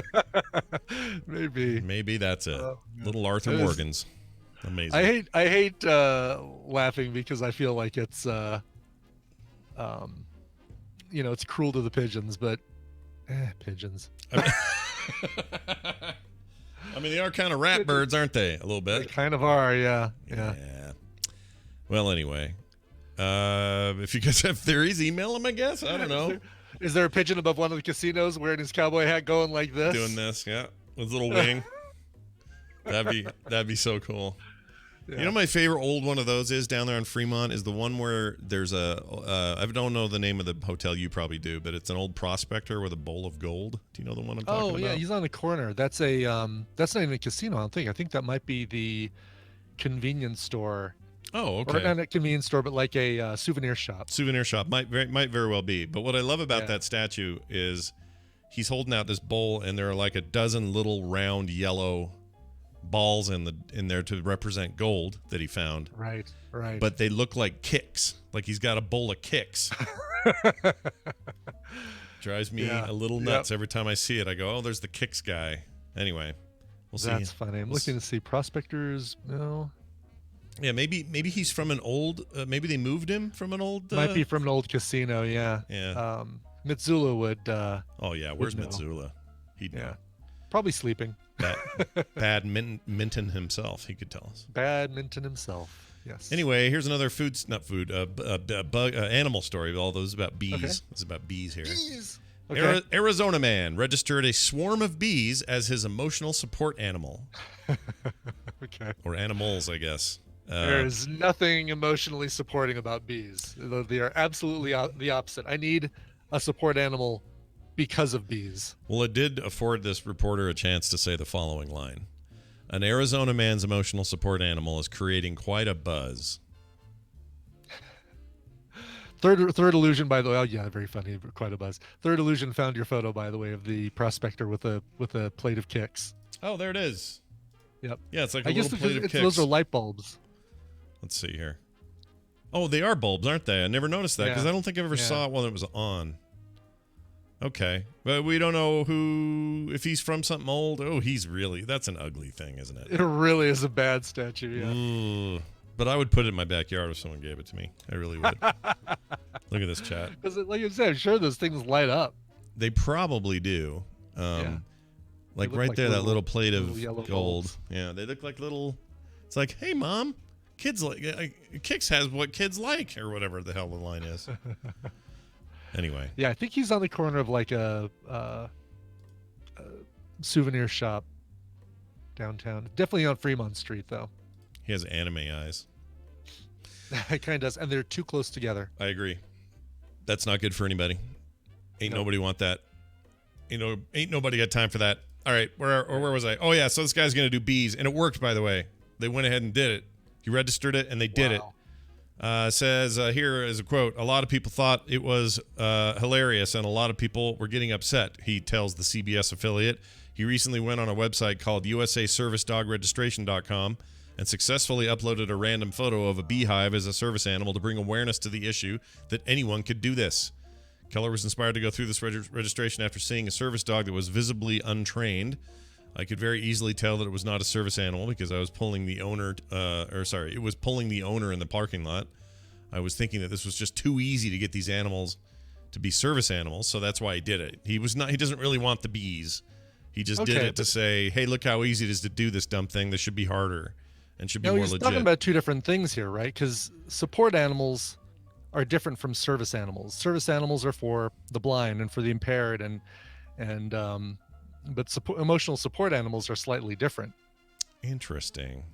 Maybe that's it. Little Arthur Morgans. Amazing. I hate laughing because I feel like it's it's cruel to the pigeons, but pigeons. I mean, they are kind of rat birds, aren't they? A little bit. They kind of are, yeah. Well, anyway, if you guys have theories, email them, I guess. I don't know. Is there a pigeon above one of the casinos wearing his cowboy hat going like this? Doing this, yeah. With a little wing. That'd be so cool. Yeah. You know, my favorite old one of those is down there on Fremont is the one where there's I don't know the name of the hotel. You probably do, but it's an old prospector with a bowl of gold. Do you know the one I'm talking about? Oh, yeah, he's on the corner. That's that's not even a casino, I don't think. I think that might be the convenience store. Oh, okay. Or not a convenience store, but like a souvenir shop. Souvenir shop might very well be. But what I love about that statue is he's holding out this bowl, and there are like a dozen little round yellow balls in there to represent gold that he found. Right. But they look like kicks. Like he's got a bowl of kicks. Drives me a little nuts every time I see it. I go, oh, there's the kicks guy. Anyway, we'll see. That's funny. I'm looking to see prospectors. No. Yeah, maybe he's from an old. Maybe they moved him from an old. Might be from an old casino. Yeah. Yeah. Mitsula would. Oh yeah, where's Mitsula? He'd know. Probably sleeping. Badminton himself. He could tell us. Badminton himself. Yes. Anyway, here's another animal story. All those about bees. Okay. It's about bees here. Bees. Okay. Arizona man registered a swarm of bees as his emotional support animal. Okay. Or animals, I guess. There is nothing emotionally supporting about bees. They are absolutely the opposite. I need a support animal because of bees. Well, it did afford this reporter a chance to say the following line. An Arizona man's emotional support animal is creating quite a buzz. Third Illusion, by the way. Oh, yeah, very funny. Quite a buzz. Third Illusion found your photo, by the way, of the prospector with a plate of kicks. Oh, there it is. Yep. Yeah, it's like a little plate of kicks. Those are light bulbs. Let's see here. Oh, they are bulbs, aren't they? I never noticed that because I don't think I ever saw it while it was on. Okay, but we don't know if he's from something old. Oh, that's an ugly thing, isn't it? It really is a bad statue, yeah. Ooh, but I would put it in my backyard if someone gave it to me. I really would. Look at this chat. Because, like you said, I'm sure those things light up. They probably do. Like right like there, that little plate of gold. Bulbs. Yeah, they look like little. It's like, hey, mom, kids Kix has what kids like, or whatever the hell the line is. Anyway. Yeah, I think he's on the corner of like a souvenir shop downtown. Definitely on Fremont Street, though. He has anime eyes. It kind of does, and they're too close together. I agree. That's not good for anybody. Ain't nobody want that. Ain't nobody got time for that. All right, where was I? Oh yeah, so this guy's gonna do bees, and it worked, by the way. They went ahead and did it. He registered it, and they did it. Says here is a quote. A lot of people thought it was hilarious, and a lot of people were getting upset. He tells the CBS affiliate. He recently went on a website called USAServiceDogRegistration.com and successfully uploaded a random photo of a beehive as a service animal to bring awareness to the issue that anyone could do this. Keller was inspired to go through this registration after seeing a service dog that was visibly untrained. I could very easily tell that it was not a service animal because I was pulling the owner, it was pulling the owner in the parking lot. I was thinking that this was just too easy to get these animals to be service animals, so that's why he did it. He doesn't really want the bees. He just did it to say, hey, look how easy it is to do this dumb thing. This should be harder and should be more legit. He's talking about two different things here, right? Because support animals are different from service animals. Service animals are for the blind and for the impaired, but emotional support animals are slightly different. Interesting.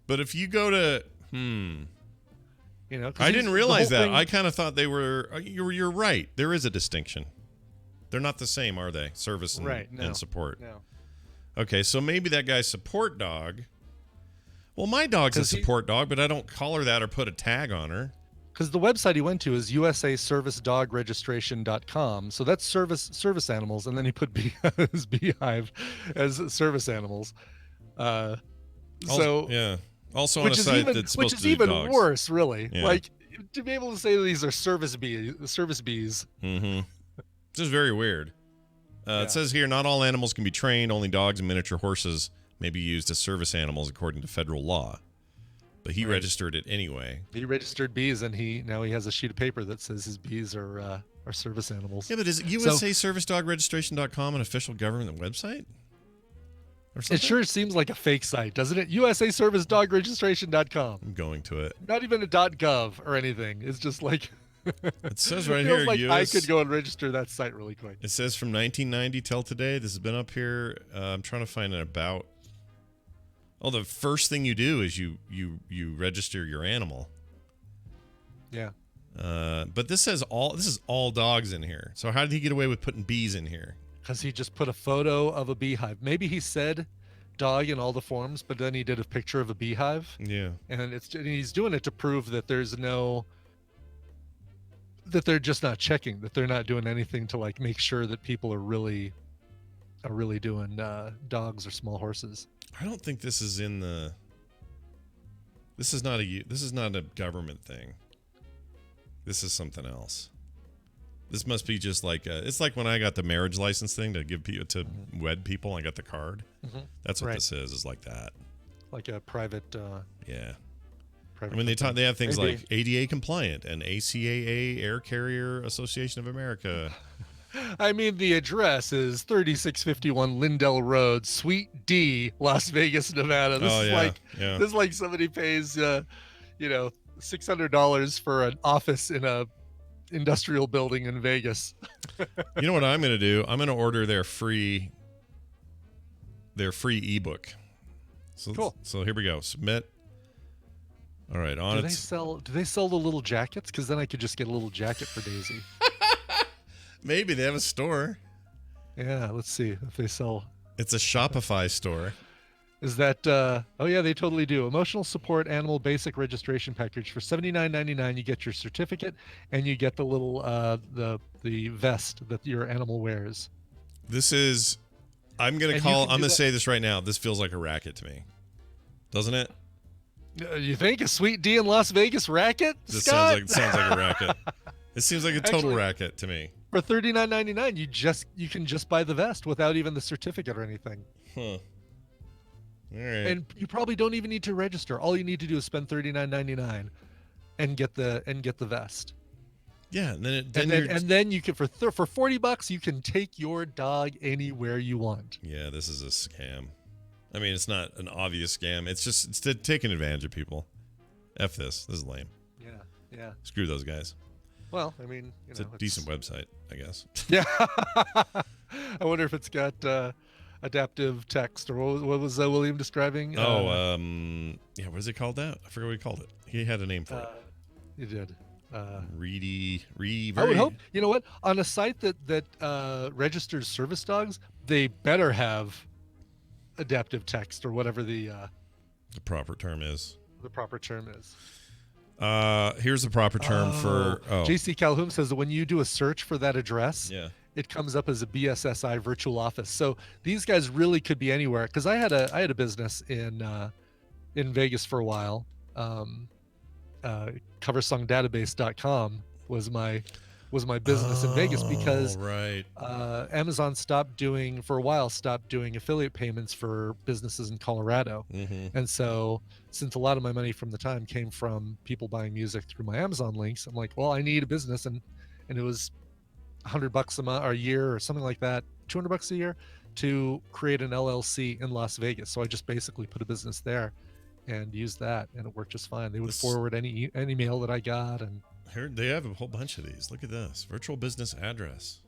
But if you go to, I didn't realize that. I kind of thought they were. You're right. There is a distinction. They're not the same, are they? Service and support. No. Okay, so maybe that guy's support dog. Well, my dog's a support dog, but I don't call her that or put a tag on her. because the website he went to is usaservicedogregistration.com. So that's service animals, and then he put his beehive as service animals. Also, yeah. Also on a site that's supposed to do even dogs. worse, really. Yeah. Like to be able to say that these are service bees. Mm-hmm. This is very weird. Yeah. It says here, not all animals can be trained. Only dogs and miniature horses may be used as service animals according to federal law. But he registered it anyway. He registered bees, and now he has a sheet of paper that says his bees are service animals. Yeah, but is USAServiceDogRegistration.com an official government website? Or It something? sure seems like a fake site, doesn't it? USAServiceDogRegistration.com. I'm going to it. Not even a .gov or anything. It's just like It says right feels here, like I US could go and register that site really quick. It says from 1990 till today. This has been up here. I'm trying to find an about. Oh, the first thing you do is you register your animal. Yeah. But this is all dogs in here. So how did he get away with putting bees in here? Because he just put a photo of a beehive. Maybe he said dog in all the forms, but then he did a picture of a beehive. Yeah. And he's doing it to prove that that they're just not checking, that they're not doing anything to like make sure that people are really doing dogs or small horses. I don't think this is in the. This is not a government thing. This is something else. This must be just like it's like when I got the marriage license thing to give people to wed people. I got the card. Mm-hmm. That's what Right. this is like that. Like a private. Yeah. Private I mean, they have things Maybe. like ADA compliant and ACAA, Air Carrier Association of America. I mean, the address is 3651 Lindell Road, Suite D, Las Vegas, Nevada. This yeah. This is like somebody pays, $600 for an office in a industrial building in Vegas. You know what I'm going to do? I'm going to order their free ebook. So, Cool. So here we go. Submit. All right. Do they sell the little jackets? Because then I could just get a little jacket for Daisy. Maybe they have a store. Yeah, let's see if they sell. It's a Shopify store. Is that? Oh yeah, they totally do. Emotional support animal basic registration package for $79.99. You get your certificate and you get the little the vest that your animal wears. This is. I'm going to say this right now. This feels like a racket to me. Doesn't it? You think a Sweet D in Las Vegas racket? This Scott? sounds like a racket. It seems like a total Actually- racket to me. For $39.99, you can just buy the vest without even the certificate or anything. Huh. All right. And you probably don't even need to register. All you need to do is spend $39.99 and get the vest. Yeah, and then you can for $40 you can take your dog anywhere you want. Yeah, this is a scam. I mean, it's not an obvious scam. It's taking advantage of people. F this. This is lame. Yeah. Screw those guys. Well, I mean, It's a decent website, I guess. Yeah. I wonder if it's got adaptive text, or what was William describing? What is it called? That I forgot what he called it. He had a name for it. He did. I would hope. You know what? On a site that registers service dogs, they better have adaptive text or whatever the proper term is. The proper term is. Here's the proper term for. JC Calhoun says that when you do a search for that address, Yeah. it comes up as a BSSI virtual office. So these guys really could be anywhere. Because I had a business in Vegas for a while. Coversongdatabase.com was my business in Vegas because right. Amazon stopped doing affiliate payments for businesses in Colorado. Mm-hmm. And so since a lot of my money from the time came from people buying music through my Amazon links, I'm like, well, I need a business. And it was $100 a month or a year or something like that, $200 a year to create an LLC in Las Vegas. So I just basically put a business there and used that, and it worked just fine. They would forward any mail that I got. And Here they have a whole bunch of these. Look at this. Virtual business address.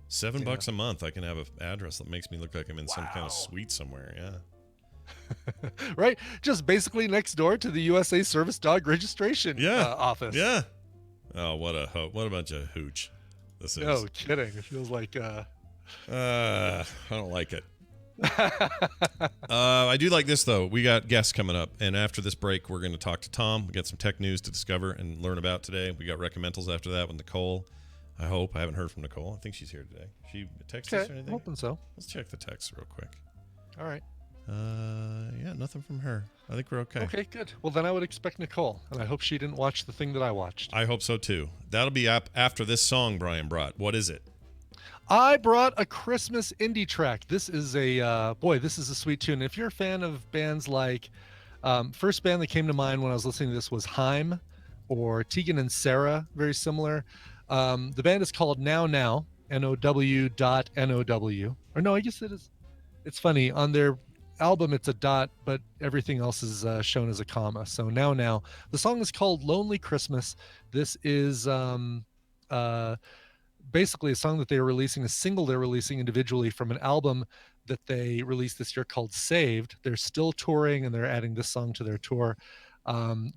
$7 a month. I can have an address that makes me look like I'm in some kind of suite somewhere. Yeah. right, just basically next door to the USA Service Dog Registration office. Yeah. Oh, what a bunch of hooch this is. No kidding. It feels like I don't like it. I do like this, though. We got guests coming up, and after this break, we're going to talk to Tom. We got some tech news to discover and learn about today. We got recommendals after that with Nicole. I hope. I haven't heard from Nicole. I think she's here today. She texted us or anything? Hoping so. Let's check the text real quick. All right. Yeah, nothing from her. I think we're okay. Okay, good. Well, then I would expect Nicole, and I hope she didn't watch the thing that I watched. I hope so, too. That'll be up after this song Brian brought. What is it? I brought a Christmas indie track. This is a this is a sweet tune. If you're a fan of bands like, first band that came to mind when I was listening to this was Haim, or Tegan and Sarah, very similar. The band is called Now Now, NOW.NOW. Or no, I guess it is. It's funny, on their album it's a dot, but everything else is shown as a comma. So Now Now. The song is called Lonely Christmas. This is basically a song that they are releasing, a single they're releasing individually from an album that they released this year called Saved. They're still touring, and they're adding this song to their tour,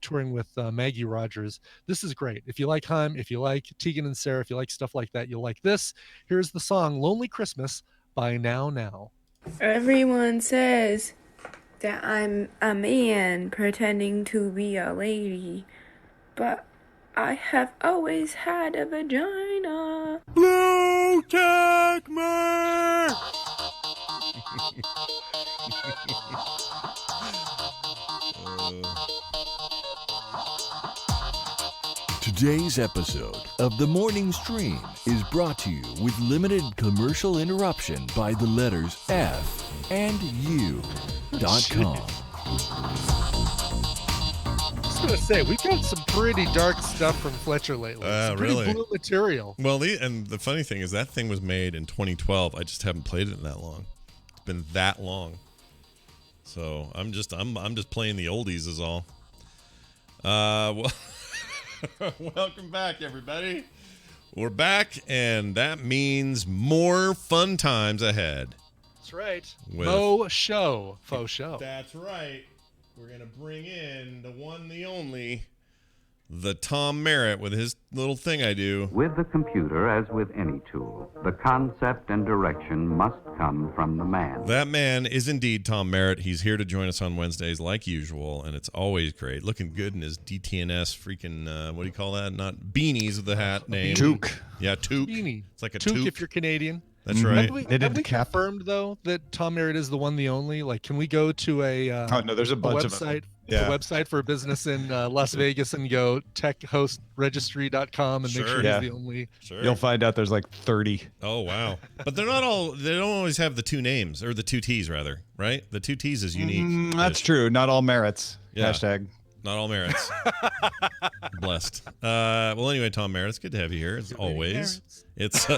touring with Maggie Rogers. This is great. If you like Haim, if you like Tegan and Sarah, if you like stuff like that, you'll like this. Here's the song Lonely Christmas by Now Now. Everyone says that I'm a man pretending to be a lady, but I have always had a vagina. Blue Jackman! Today's episode of The Morning Stream is brought to you with limited commercial interruption by the letters F and U.com. I was gonna say, we've got some pretty dark stuff from Fletcher lately. Some pretty Really? blue material. Well, and the funny thing is that thing was made in 2012. I just haven't played it in that long. It's been that long. So I'm just playing the oldies is all. Well, welcome back, everybody. We're back, and that means more fun times ahead. That's right. With- Faux show. That's right. We're going to bring in the one, the only, the Tom Merritt with his little thing I do. With the computer, as with any tool, the concept and direction must come from the man. That man is indeed Tom Merritt. He's here to join us on Wednesdays like usual, and it's always great. Looking good in his DTNS freaking, what do you call that? Not beanies with the hat name. Toque. Yeah, toque. Beanie. It's like a Toque toque. if you're Canadian. That's right. Have we confirmed, though, that Tom Merritt is the one, the only? Like, can we go to a no, there's a bunch website, of them. Yeah. a website for a business in Las Vegas and go techhostregistry.com and make sure he's the only? Sure. You'll find out there's like 30. Oh, wow. But they're not all, they don't always have the two names, or the two T's, rather, right? The two T's is unique. That's true. Not all merits. Yeah. Hashtag. Not all merits. Blessed. Well, anyway, Tom Merritt, it's good to have you here as always. It's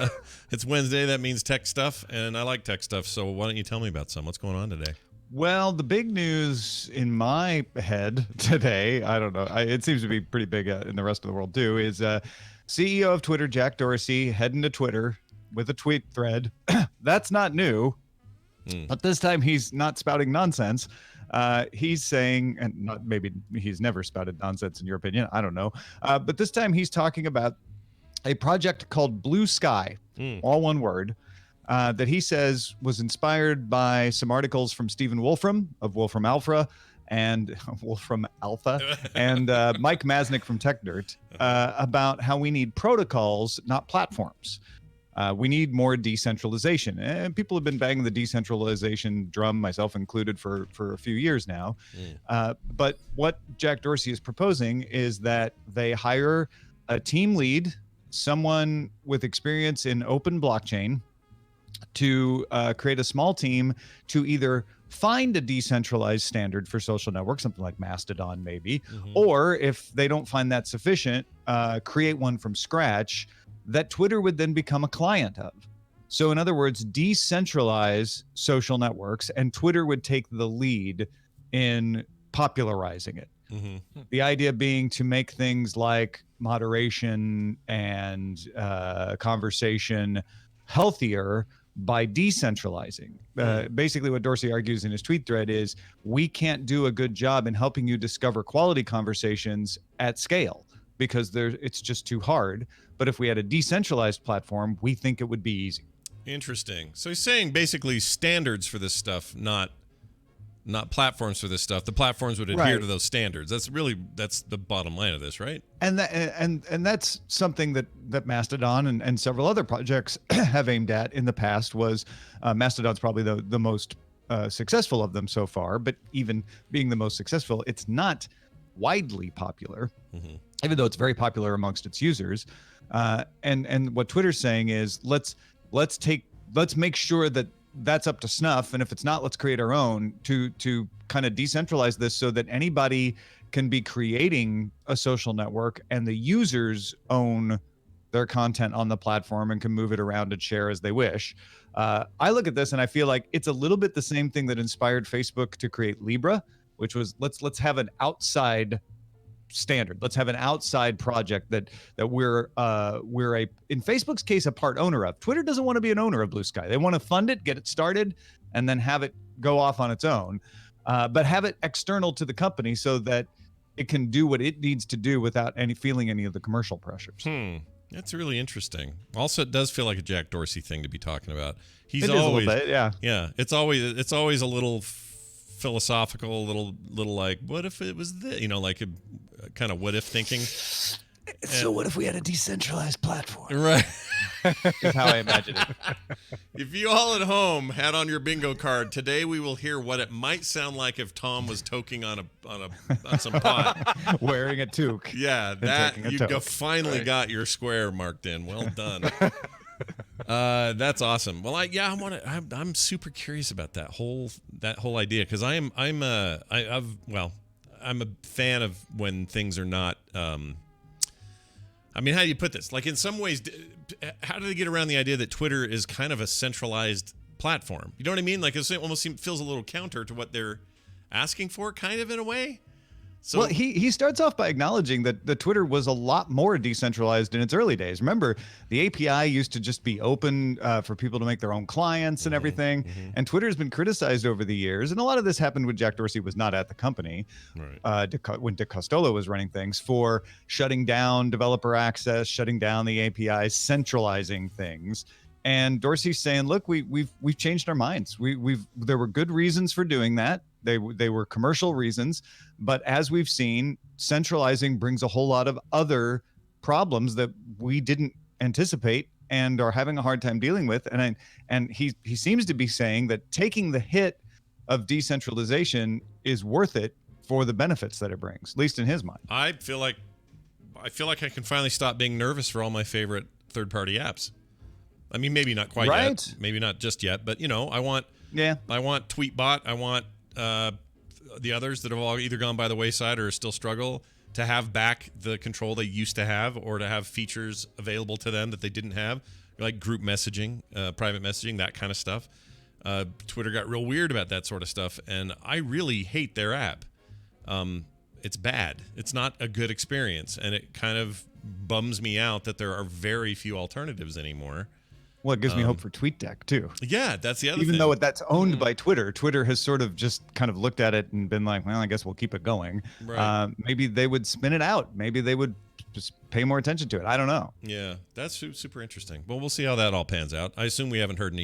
Wednesday. That means tech stuff, and I like tech stuff. So why don't you tell me about some? What's going on today? Well, the big news in my head today, I don't know, it seems to be pretty big in the rest of the world too, is CEO of Twitter, Jack Dorsey, heading to Twitter with a tweet thread. That's not new, but this time he's not spouting nonsense. He's saying, and not, maybe he's never spouted nonsense in your opinion, I don't know, but this time he's talking about a project called Blue Sky, all one word, that he says was inspired by some articles from Stephen Wolfram of Wolfram Alpha and Wolfram Alpha and Mike Masnick from TechDirt about how we need protocols, not platforms. We need more decentralization. And people have been banging the decentralization drum, myself included, for a few years now. But what Jack Dorsey is proposing is that they hire a team lead, someone with experience in open blockchain, to create a small team to either find a decentralized standard for social networks, something like Mastodon maybe, or if they don't find that sufficient, create one from scratch that Twitter would then become a client of. So in other words, decentralize social networks, and Twitter would take the lead in popularizing it. The idea being to make things like moderation and conversation healthier by decentralizing. Basically what Dorsey argues in his tweet thread is we can't do a good job in helping you discover quality conversations at scale because it's just too hard. But if we had a decentralized platform, we think it would be easy. Interesting. So he's saying basically standards for this stuff, not platforms for this stuff. The platforms would adhere to those standards. That's the bottom line of this, right? And that and that's something that Mastodon and several other projects have aimed at in the past. Was Mastodon's probably the most successful of them so far, but even being the most successful, it's not widely popular, even though it's very popular amongst its users. And what Twitter's saying is let's make sure that that's up to snuff, and if it's not, let's create our own to kind of decentralize this so that anybody can be creating a social network and the users own their content on the platform and can move it around and share as they wish. I look at this and I feel like it's a little bit the same thing that inspired Facebook to create Libra, which was let's have an outside standard. Let's have an outside project that we're in Facebook's case a part owner of. Twitter doesn't want to be an owner of Blue Sky. They want to fund it, get it started, and then have it go off on its own, but have it external to the company so that it can do what it needs to do without feeling any of the commercial pressures. That's really interesting. Also, it does feel like a Jack Dorsey thing to be talking about. He's it always, is a little bit, yeah. Yeah, it's always a little philosophical, little like, what if it was this? Like a kind of what if thinking. So what if we had a decentralized platform? Right. Is how I imagine it. If you all at home had on your bingo card, today we will hear what it might sound like if Tom was toking on some pot. Wearing a toque. Yeah, that you finally got your square marked in. Well done. That's awesome. Well, I'm super curious about that whole idea, because I'm a fan of when things are not. I mean, how do you put this? Like, in some ways, how do they get around the idea that Twitter is kind of a centralized platform? You know what I mean? Like, it almost feels a little counter to what they're asking for, kind of, in a way. So, well, he starts off by acknowledging that the Twitter was a lot more decentralized in its early days. Remember, the API used to just be open for people to make their own clients and everything. And Twitter has been criticized over the years. And a lot of this happened when Jack Dorsey was not at the company, when Dick Costolo was running things, for shutting down developer access, shutting down the APIs, centralizing things. And Dorsey's saying, look, we've changed our minds. There were good reasons for doing that. They were commercial reasons, but as we've seen, centralizing brings a whole lot of other problems that we didn't anticipate and are having a hard time dealing with. And he seems to be saying that taking the hit of decentralization is worth it for the benefits that it brings, at least in his mind. I feel like I can finally stop being nervous for all my favorite third-party apps. I mean, maybe not quite yet, maybe not just yet, but I want Tweetbot, I want the others that have all either gone by the wayside or still struggle to have back the control they used to have, or to have features available to them that they didn't have, like group messaging, private messaging, that kind of stuff. Twitter got real weird about that sort of stuff, and I really hate their app. It's bad. It's not a good experience, and it kind of bums me out that there are very few alternatives anymore. Well, it gives me hope for TweetDeck, too. Yeah, that's the other thing. Even though that's owned by Twitter, Twitter has sort of just kind of looked at it and been like, well, I guess we'll keep it going. Right. Maybe they would spin it out. Maybe they would just pay more attention to it. I don't know. Yeah, that's super interesting. Well, we'll see how that all pans out. I assume we haven't heard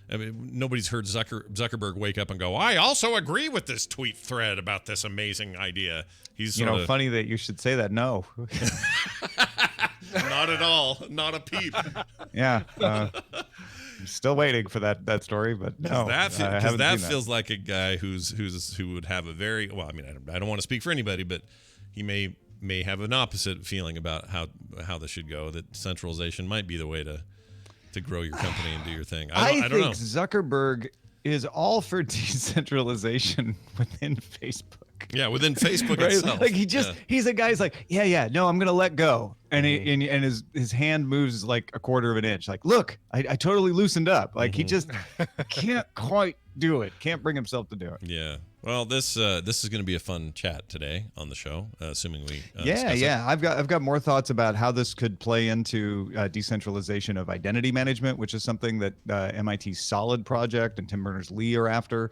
nobody's heard Zuckerberg wake up and go, I also agree with this tweet thread about this amazing idea. He's funny that you should say that. No. Not at all. Not a peep. Yeah. I'm still waiting for that story, but no. That feels like a guy who would have a very, well, I mean, I don't want to speak for anybody, but he may have an opposite feeling about how this should go, that centralization might be the way to grow your company and do your thing. I don't know. Zuckerberg is all for decentralization within Facebook. Yeah, within Facebook itself. Like he's a guy who's like, no, I'm gonna let go, and his hand moves like a quarter of an inch. Like, look, I totally loosened up. Like he just can't quite do it. Can't bring himself to do it. Yeah. Well, this is going to be a fun chat today on the show, assuming we discuss it. I've got more thoughts about how this could play into decentralization of identity management, which is something that MIT's Solid project and Tim Berners-Lee are after.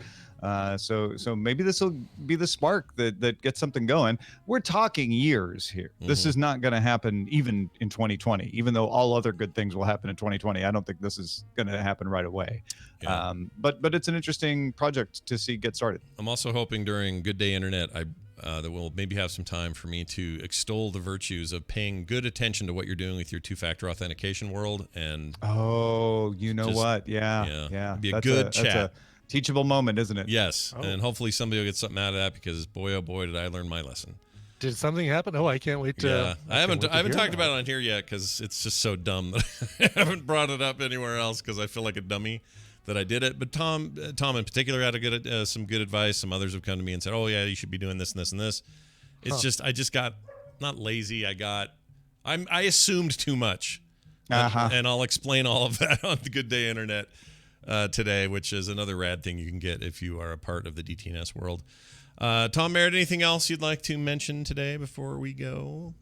So maybe this will be the spark that gets something going. We're talking years here. This is not going to happen even in 2020, even though all other good things will happen in 2020. I don't think this is going to happen right away. Yeah. But it's an interesting project to see get started. I'm also hoping during Good Day Internet, that we'll maybe have some time for me to extol the virtues of paying good attention to what you're doing with your two-factor authentication world. And you know what? Yeah. It'd be a That's good that's chat. a teachable moment, isn't it? Yes, and hopefully somebody will get something out of that because boy, oh boy, did I learn my lesson. Did something happen? Oh, I can't wait to. Yeah, I haven't hear talked about it on here yet because it's just so dumb that I haven't brought it up anywhere else because I feel like a dummy that I did it. But Tom in particular had some good advice. Some others have come to me and said, "Oh yeah, you should be doing this and this and this." It's just I just got not lazy. I assumed too much, and I'll explain all of that on the Good Day Internet today, which is another rad thing you can get if you are a part of the DTNS world. Tom Merritt, anything else you'd like to mention today before we go?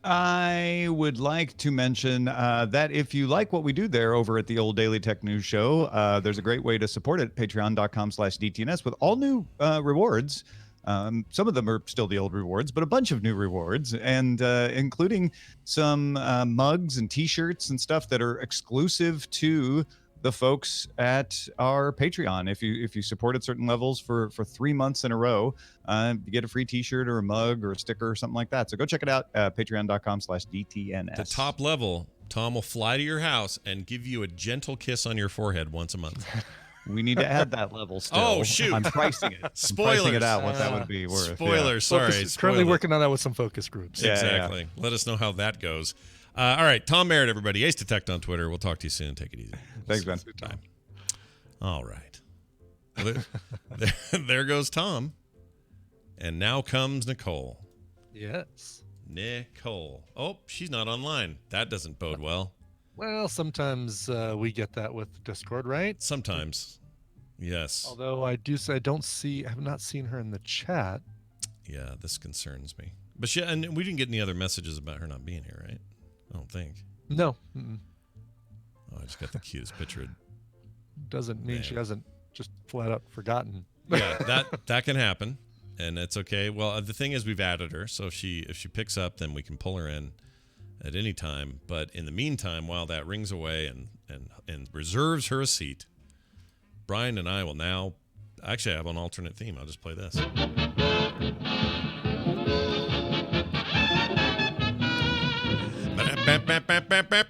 I would like to mention that if you like what we do there over at the Old Daily Tech News Show, there's a great way to support it, patreon.com/DTNS, with all new rewards. Some of them are still the old rewards, but a bunch of new rewards, and including some mugs and T-shirts and stuff that are exclusive to the folks at our Patreon. If you support at certain levels for 3 months in a row, you get a free T-shirt or a mug or a sticker or something like that. So go check it out, patreon.com/DTNS. The top level, Tom will fly to your house and give you a gentle kiss on your forehead once a month. We need to add that level still. Oh, shoot. I'm pricing it. Spoilers. I'm pricing it out, what that would be worth. Spoilers, sorry. Currently working on that with some focus groups. Yeah, exactly. Yeah. Let us know how that goes. All right, Tom Merritt, everybody. Ace Detect on Twitter. We'll talk to you soon. Take it easy. Thanks, Ben. Time. All right. Well, there goes Tom. And now comes Nicole. Yes. Nicole. Oh, she's not online. That doesn't bode well. Well, sometimes we get that with Discord, right? Sometimes. Yes. Although I have not seen her in the chat. Yeah, this concerns me. But and we didn't get any other messages about her not being here, right? I don't think. No. Oh, I just got the cutest picture. Doesn't mean she hasn't just flat out forgotten. Yeah, that can happen, and it's okay. Well, the thing is, we've added her, so if she picks up, then we can pull her in at any time. But in the meantime, while that rings away and reserves her a seat, Brian and I will now actually have an alternate theme. I'll just play this.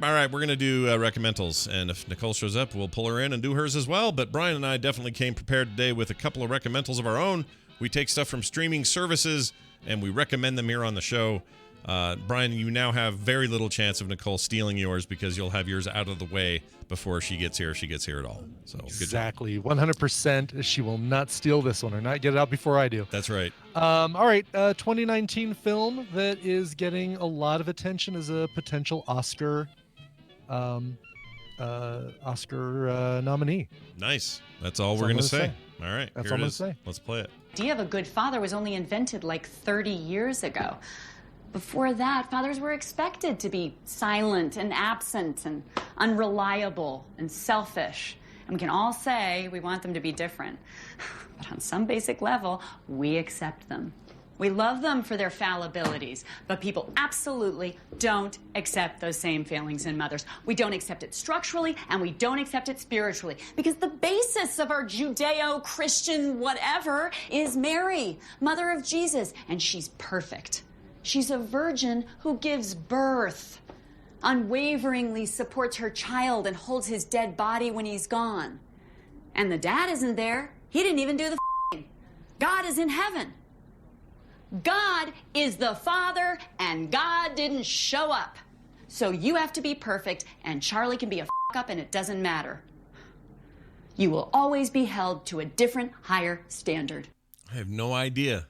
All right, we're going to do recommendals, and if Nicole shows up, we'll pull her in and do hers as well. But Brian and I definitely came prepared today with a couple of recommendals of our own. We take stuff from streaming services, and we recommend them here on the show. Brian, you now have very little chance of Nicole stealing yours because you'll have yours out of the way before she gets here, if she gets here at all. So exactly, 100%. She will not steal this one or not get it out before I do. That's right. All right, 2019 film that is getting a lot of attention as a potential Oscar nominee. Nice. That's all we're going to say. All right, that's here all it I'm is. going to say. Let's play it. The idea of a good father was only invented like 30 years ago. Before that, fathers were expected to be silent and absent and unreliable and selfish. And we can all say we want them to be different. But on some basic level, we accept them. We love them for their fallibilities, but people absolutely don't accept those same failings in mothers. We don't accept it structurally, and we don't accept it spiritually, because the basis of our Judeo-Christian whatever is Mary, mother of Jesus, and she's perfect. She's a virgin who gives birth, unwaveringly supports her child, and holds his dead body when he's gone. And the dad isn't there. He didn't even do the f***ing. God is in heaven. God is the Father, and God didn't show up. So you have to be perfect, and Charlie can be a f*** up, and it doesn't matter. You will always be held to a different, higher standard. I have no idea.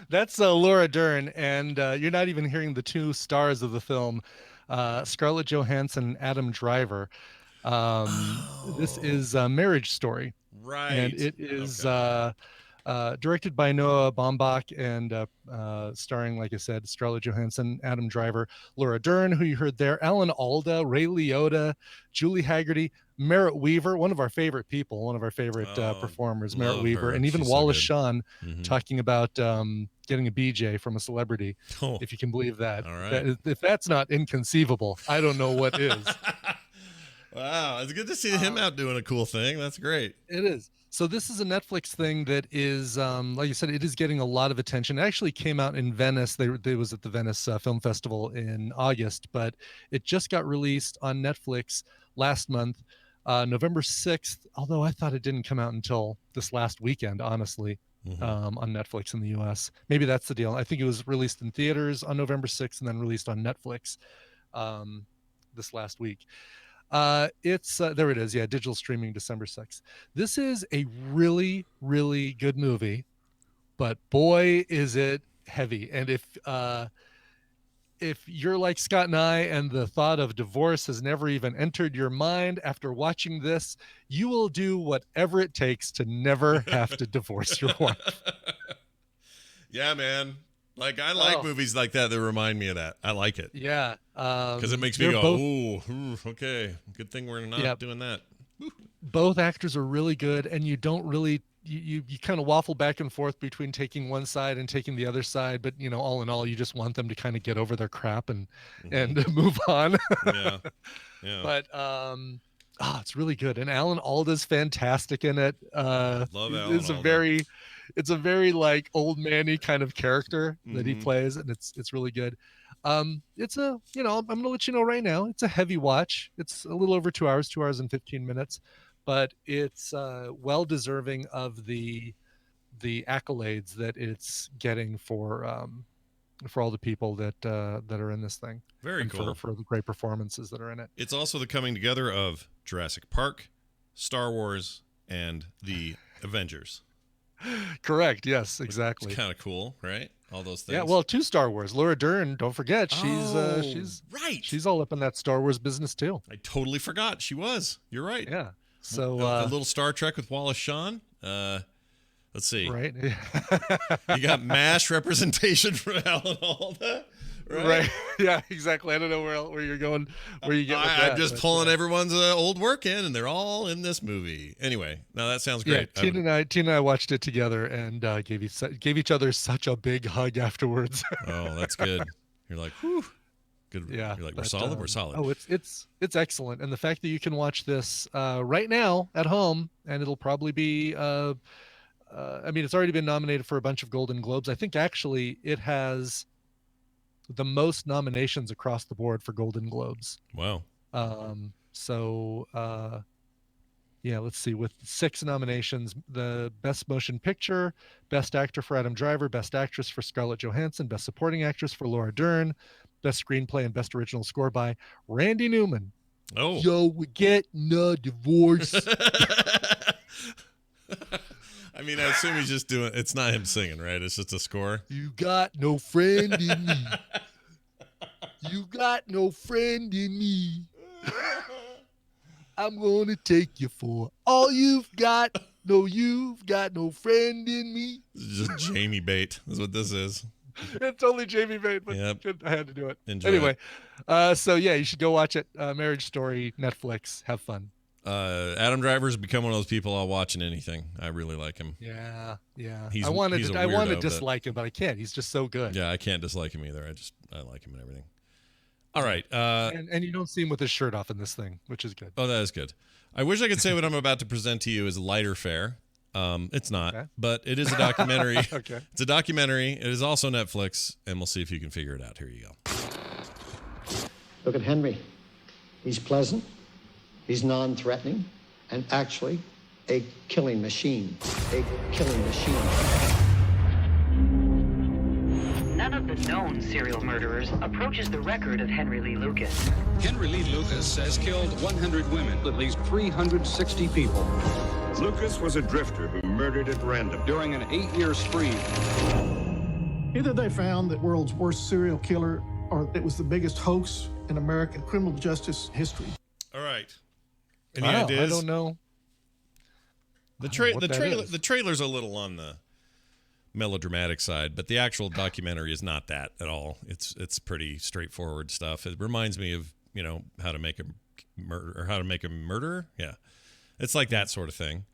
That's Laura Dern, and you're not even hearing the two stars of the film, Scarlett Johansson and Adam Driver. This is a Marriage Story. Right. And it is directed by Noah Baumbach and starring, like I said, Scarlett Johansson, Adam Driver, Laura Dern, who you heard there, Alan Alda, Ray Liotta, Julie Haggerty, Merritt Weaver, one of our favorite people, one of our favorite performers, Merritt Weaver, and even Wallace Shawn talking about getting a BJ from a celebrity, if you can believe that. All right. If that's not inconceivable, I don't know what is. Wow, it's good to see him out doing a cool thing. That's great. It is. So this is a Netflix thing that is, like you said, it is getting a lot of attention. It actually came out in Venice. They was at the Venice Film Festival in August, but it just got released on Netflix last month, November 6th, although I thought it didn't come out until this last weekend, honestly, on Netflix in the US. Maybe that's the deal. I think it was released in theaters on November 6th and then released on Netflix this last week. It's there it is. Yeah. Digital streaming December 6th. This is a really, really good movie, but boy, is it heavy. And if you're like Scott and I, and the thought of divorce has never even entered your mind after watching this, you will do whatever it takes to never have to divorce your wife. Yeah, man. Like, I like movies like that remind me of that. I like it. Yeah. Because it makes me go, ooh, okay. Good thing we're not doing that. Both actors are really good, and you don't really, you kind of waffle back and forth between taking one side and taking the other side. But, you know, all in all, you just want them to kind of get over their crap and move on. Yeah. But, it's really good. And Alan Alda's fantastic in it. Love Alan Alda. It's a very like old man-y kind of character that he plays, and it's really good. It's a, I'm gonna let you know right now, it's a heavy watch. It's a little over 2 hours, 2 hours and 15 minutes, but it's well deserving of the accolades that it's getting for all the people that are in this thing. Very cool. For the great performances that are in it. It's also the coming together of Jurassic Park, Star Wars, and the Avengers. Correct. Yes, exactly. It's kind of cool, right? All those things. Yeah. Well, 2 Star Wars. Laura Dern. Don't forget, she's right. She's all up in that Star Wars business too. I totally forgot she was. You're right. Yeah. So a little Star Trek with Wallace Shawn. Let's see. Right. You got MASH representation from Alan Alda. Right. Yeah, exactly. I don't know where you're going, where you get with that. I'm just pulling everyone's old work in, and they're all in this movie. Anyway, now that sounds great. Yeah, Tina and I watched it together and gave each other such a big hug afterwards. Oh, that's good. You're like, whew. Good. Yeah. You're like, we're solid. We're solid. Oh, it's excellent, and the fact that you can watch this right now at home, and it'll probably be. I mean, it's already been nominated for a bunch of Golden Globes. I think actually it has the most nominations across the board for Golden Globes. Wow. Yeah, let's see. With 6 nominations, the Best Motion Picture, Best Actor for Adam Driver, Best Actress for Scarlett Johansson, Best Supporting Actress for Laura Dern, Best Screenplay and Best Original Score by Randy Newman. Oh. Yo, we get no divorce. I mean, I assume he's just doing. It's not him singing, right? It's just a score. You got no friend in me. You got no friend in me. I'm gonna take you for all you've got. No, you've got no friend in me. This is just Jamie Bate. Is what this is. It's only Jamie Bate, but yep. I had to do it. Enjoy anyway, so yeah, you should go watch it. Marriage Story, Netflix. Have fun. Adam Driver's become one of those people I'll watch in anything. I really like him. Yeah. I want to dislike him, but I can't. He's just so good. Yeah, I can't dislike him either. I like him and everything. All right. And you don't see him with his shirt off in this thing, which is good. Oh, that is good. I wish I could say what I'm about to present to you is lighter fare. It's not, but it is a documentary. Okay. It's a documentary. It is also Netflix, and we'll see if you can figure it out. Here you go. Look at Henry. He's pleasant. He's non-threatening, and actually a killing machine. A killing machine. None of the known serial murderers approaches the record of Henry Lee Lucas. Henry Lee Lucas has killed 100 women, at least 360 people. Lucas was a drifter who murdered at random during an 8-year spree. Either they found the world's worst serial killer, or it was the biggest hoax in American criminal justice history. All right. Any I ideas? don't know. The I don't know what that trailer is. the trailer's a little on the melodramatic side, but the actual documentary is not that at all. It's pretty straightforward stuff. It reminds me of, how to make a murder or how to make a murderer. Yeah. It's like that sort of thing.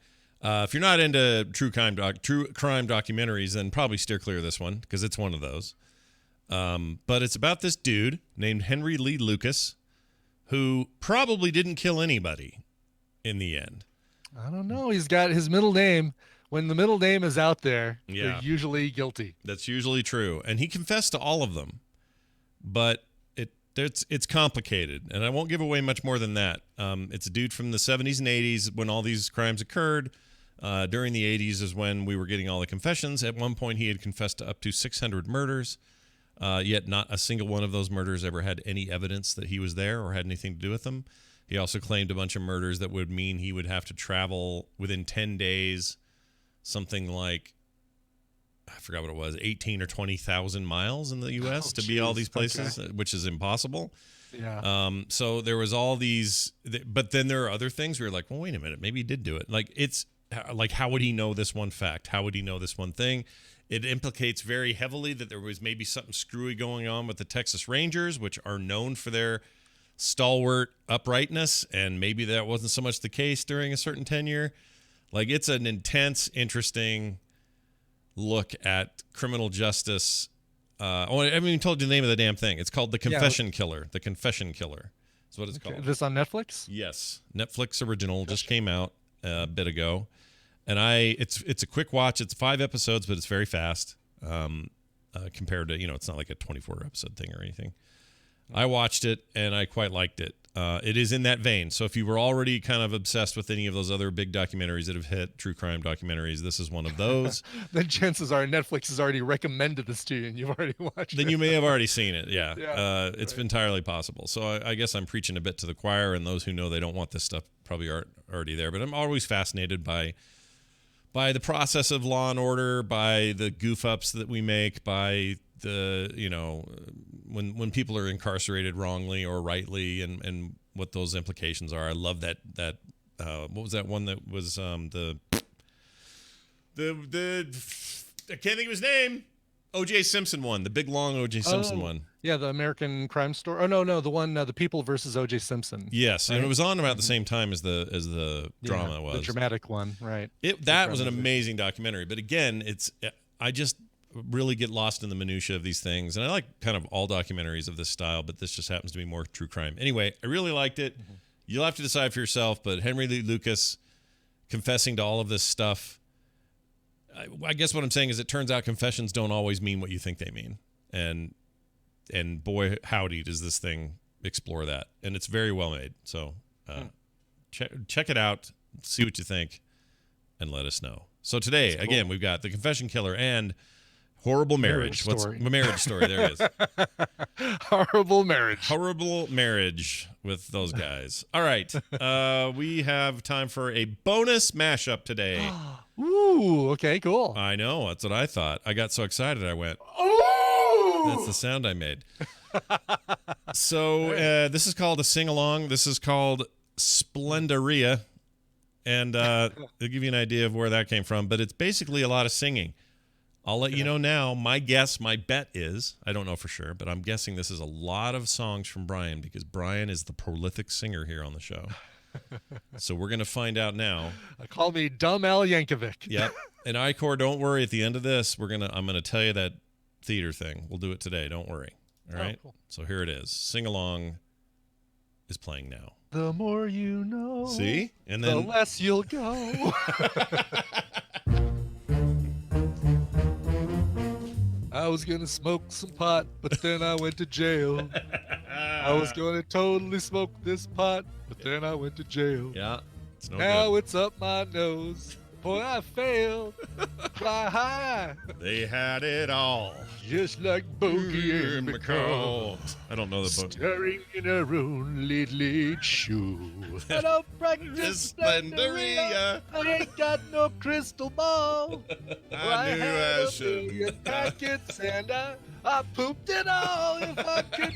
If you're not into true crime documentaries, then probably steer clear of this one because it's one of those. But it's about this dude named Henry Lee Lucas who probably didn't kill anybody in the end. I don't know. He's got his middle name. When the middle name is out there, Yeah. they're usually guilty. That's usually true. And he confessed to all of them. But it's complicated, and I won't give away much more than that. It's a dude from the 70s and 80s when all these crimes occurred. During the 80s is when we were getting all the confessions. At one point, he had confessed to up to 600 murders, yet not a single one of those murders ever had any evidence that he was there or had anything to do with them. He also claimed a bunch of murders that would mean he would have to travel within 10 days, something like, I forgot what it was, 18 or 20,000 miles in the U.S. to be all these places, which is impossible. Yeah. So there was all these, but then there are other things where you're like, well, wait a minute, maybe he did do it. Like, it's like, how would he know this one fact? How would he know this one thing? It implicates very heavily that there was maybe something screwy going on with the Texas Rangers, which are known for their stalwart uprightness, and maybe that wasn't so much the case during a certain tenure. Like, it's an intense, interesting look at criminal justice. I haven't even told you the name of the damn thing. It's called The Confession Killer. The Confession Killer is what it's called. This on Netflix? Yes, Netflix original, just came out a bit ago, and it's a quick watch. It's 5 episodes, but it's very fast compared to, it's not like a 24 episode thing or anything. I watched it and I quite liked it. It is in that vein. So if you were already kind of obsessed with any of those other big documentaries that have hit, true crime documentaries, this is one of those. Then chances are Netflix has already recommended this to you and you've already watched it. Then you may have already seen it. Yeah. It's right. entirely possible. So I guess I'm preaching a bit to the choir, and those who know they don't want this stuff probably aren't already there. But I'm always fascinated by the process of law and order, by the goof ups that we make, by the, when people are incarcerated wrongly or rightly, and what those implications are. I love that what was that one that was the I can't think of his name. O.J. Simpson one, the big long O.J. Simpson one. Yeah, the American Crime Story. Oh no, the one The People versus O.J. Simpson. Yes, right? and it was on about the same time as the drama was. The dramatic one, right? That was an amazing documentary. But again, I just really get lost in the minutia of these things, and I like kind of all documentaries of this style, but this just happens to be more true crime. Anyway, I really liked it. You'll have to decide for yourself, but Henry Lee Lucas confessing to all of this stuff, I guess what I'm saying is it turns out confessions don't always mean what you think they mean, and boy howdy does this thing explore that, and it's very well made. So check it out, see what you think, and let us know. So today, again, we've got The Confession Killer and Horrible Marriage. Marriage Story? There it is. Horrible Marriage. Horrible Marriage with those guys. All right. We have time for a bonus mashup today. Ooh, okay, cool. I know. That's what I thought. I got so excited I went, oh! That's the sound I made. So this is called a sing-along. This is called Splendoria. And they'll give you an idea of where that came from. But it's basically a lot of singing. I'll let you know now. My bet is, I don't know for sure, but I'm guessing this is a lot of songs from Brian, because Brian is the prolific singer here on the show. So we're going to find out now. Call me Dumb Al Yankovic. Yep. And Icor, don't worry. At the end of this, I'm going to tell you that theater thing. We'll do it today. Don't worry. All right. Cool. So here it is. Sing Along is playing now. The more you know. See? And the then less you'll go. I was going to smoke some pot, but then I went to jail. I was going to totally smoke this pot, but then I went to jail. Yeah. It's no now good. it's up my nose. Boy, I failed. Fly high. They had it all. Just like Bogey and McCall. I don't know the book. Staring in her own late shoe. I don't practice Splendoria. I ain't got no crystal ball. I knew I should. Million packets and I pooped it all if I could.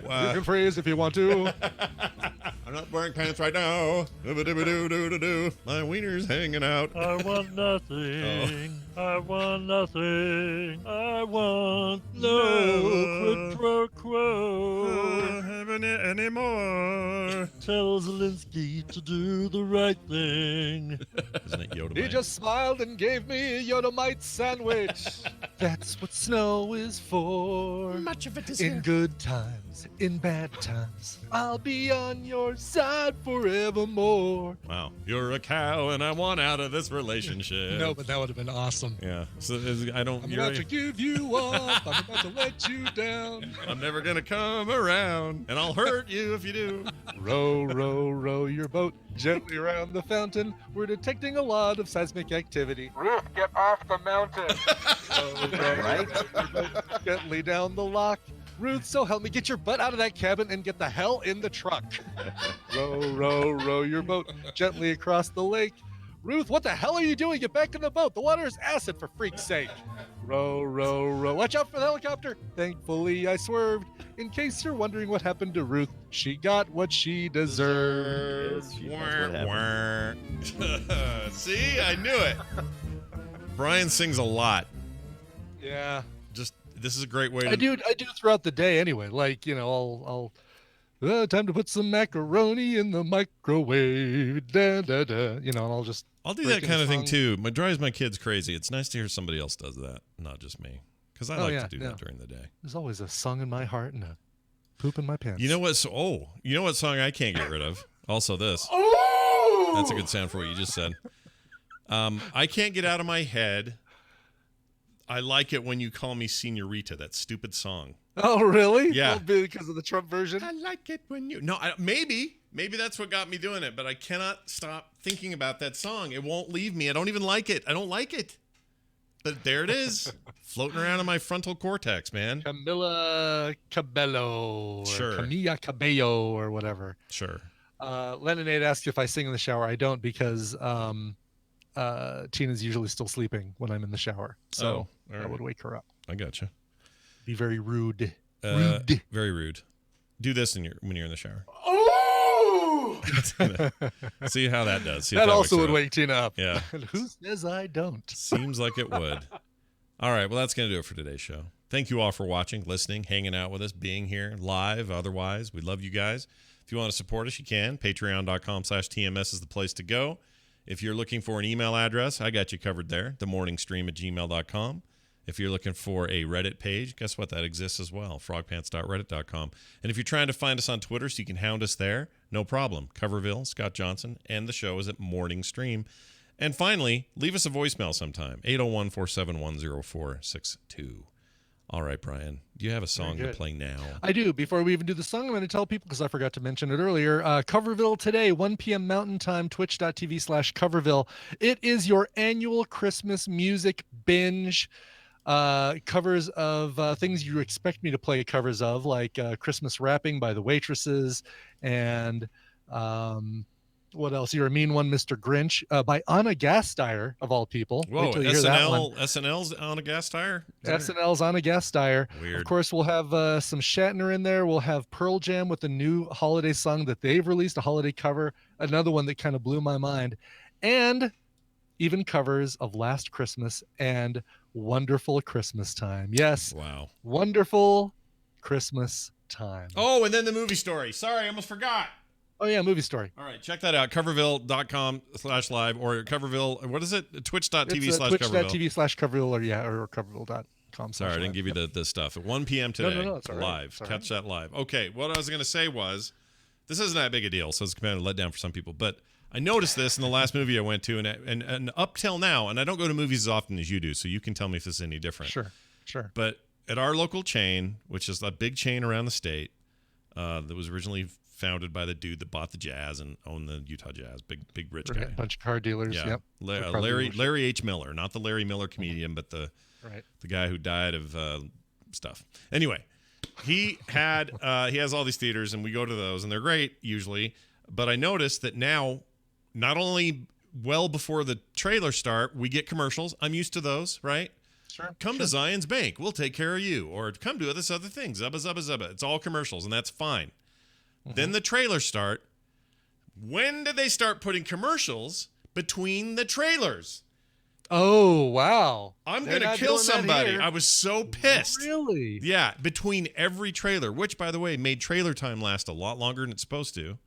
Wow. You can phrase if you want to. I'm not wearing pants right now. Do-ba-do-ba-do-do-do-do. My wiener's hanging out. I want nothing. I want nothing. I want no quid pro quo. Having it anymore. Tell Zelensky to do the right thing. Isn't it Yoda? He just smiled and gave me a Yodomite sandwich. That's what snow is for. Much of it is in here. good times, in bad times. I'll be on your side forevermore. Wow, you're a cow, and I want out of this relationship. No, but that would have been awesome. Yeah. So I don't. I'm about to give you up. I'm about to let you down. I'm never gonna come around, and I'll hurt you if you do. Row, row, row your boat gently around the fountain. We're detecting a lot of seismic activity. Ruth, get off the mountain. Right? Gently down the lock. Ruth, so help me, get your butt out of that cabin and get the hell in the truck. Row, row, row your boat gently across the lake. Ruth, what the hell are you doing? Get back in the boat. The water is acid, for freak's sake. Row, row, row. Watch out for the helicopter. Thankfully, I swerved. In case you're wondering what happened to Ruth, she got what she deserved. See, I knew it. Brian sings a lot. Yeah. Just this is a great way to I do throughout the day anyway. Like, you know, I'll time to put some macaroni in the microwave. Da, da, da. You know, and I'll do that kind of thing too. It drives my kids crazy. It's nice to hear somebody else does that, not just me. Because I like to do that during the day. There's always a song in my heart and a poop in my pants. You know what? You know what song I can't get rid of? Also this. That's a good sound for what you just said. I can't get out of my head. I like it when you call me Senorita, that stupid song. Oh, really? Yeah. Oh, because of the Trump version? I like it when you... No, maybe that's what got me doing it, but I cannot stop thinking about that song. It won't leave me. I don't even like it. I don't like it. But there it is, floating around in my frontal cortex, man. Camila Cabello. Or Sure. Camilla Cabello or whatever. Sure. Leninade asked if I sing in the shower. I don't because Tina's usually still sleeping when I'm in the shower. So that would wake her up. I gotcha. Be very rude. Very rude. Do this when you're in the shower. Oh! See how that does. See if that also wakes her would up. wake Tina up. Yeah. Who says I don't? Seems like it would. All right. Well, that's going to do it for today's show. Thank you all for watching, listening, hanging out with us, being here live. Otherwise, we love you guys. If you want to support us, you can. Patreon.com/TMS is the place to go. If you're looking for an email address, I got you covered there. themorningstream@gmail.com. If you're looking for a Reddit page, guess what? That exists as well. frogpants.reddit.com. And if you're trying to find us on Twitter so you can hound us there, no problem. Coverville, Scott Johnson, and the show is at Morning Stream. And finally, leave us a voicemail sometime. 801-471-0462. All right, Brian. Do you have a song to play now? I do. Before we even do the song, I'm going to tell people, because I forgot to mention it earlier, Coverville today, 1 p.m. Mountain Time, twitch.tv/Coverville. It is your annual Christmas music binge. Covers of things you expect me to play covers of, like Christmas Wrapping by the Waitresses, and what else? You're a Mean One, Mr. Grinch, by Anna Gasteyer, of all people. Whoa, Wait till you hear that one. SNL's on a gas tire? SNL's Anna Gasteyer. Weird. Of course, we'll have some Shatner in there. We'll have Pearl Jam with a new holiday song that they've released, a holiday cover, another one that kind of blew my mind, and even covers of Last Christmas and Wonderful Christmas Time. Yes. Wow. Wonderful Christmas Time. Oh, and then the movie story. Sorry, I almost forgot. Oh, yeah, movie story. All right, check that out. Coverville.com/live or Coverville. What is it? Twitch.tv/Coverville. Twitch.tv/Coverville or Coverville.com. Sorry, I didn't give you the stuff. At 1 p.m. today, No, it's all right. live. It's all Catch that live. Okay, what I was going to say was, this isn't that big a deal, so it's kind of a letdown for some people, but I noticed this in the last movie I went to, and up till now, and I don't go to movies as often as you do, so you can tell me if this is any different. Sure. But at our local chain, which is a big chain around the state, that was originally founded by the dude that bought the Jazz and owned the Utah Jazz, big rich guy. A bunch of car dealers. Yeah. Yep. Larry H. Miller, not the Larry Miller comedian, but the guy who died of stuff. Anyway, he has all these theaters, and we go to those, and they're great usually. But I noticed that now, not only well before the trailers start, we get commercials. I'm used to those, right? Sure. Come to Zion's Bank. We'll take care of you. Or come do this other thing. Zubba, zubba, zubba. It's all commercials, and that's fine. Then the trailers start, When did they start putting commercials between the trailers? Oh, wow. I'm They're going to not kill doing that somebody. here. I was so pissed. Really? Yeah, between every trailer, which, by the way, made trailer time last a lot longer than it's supposed to.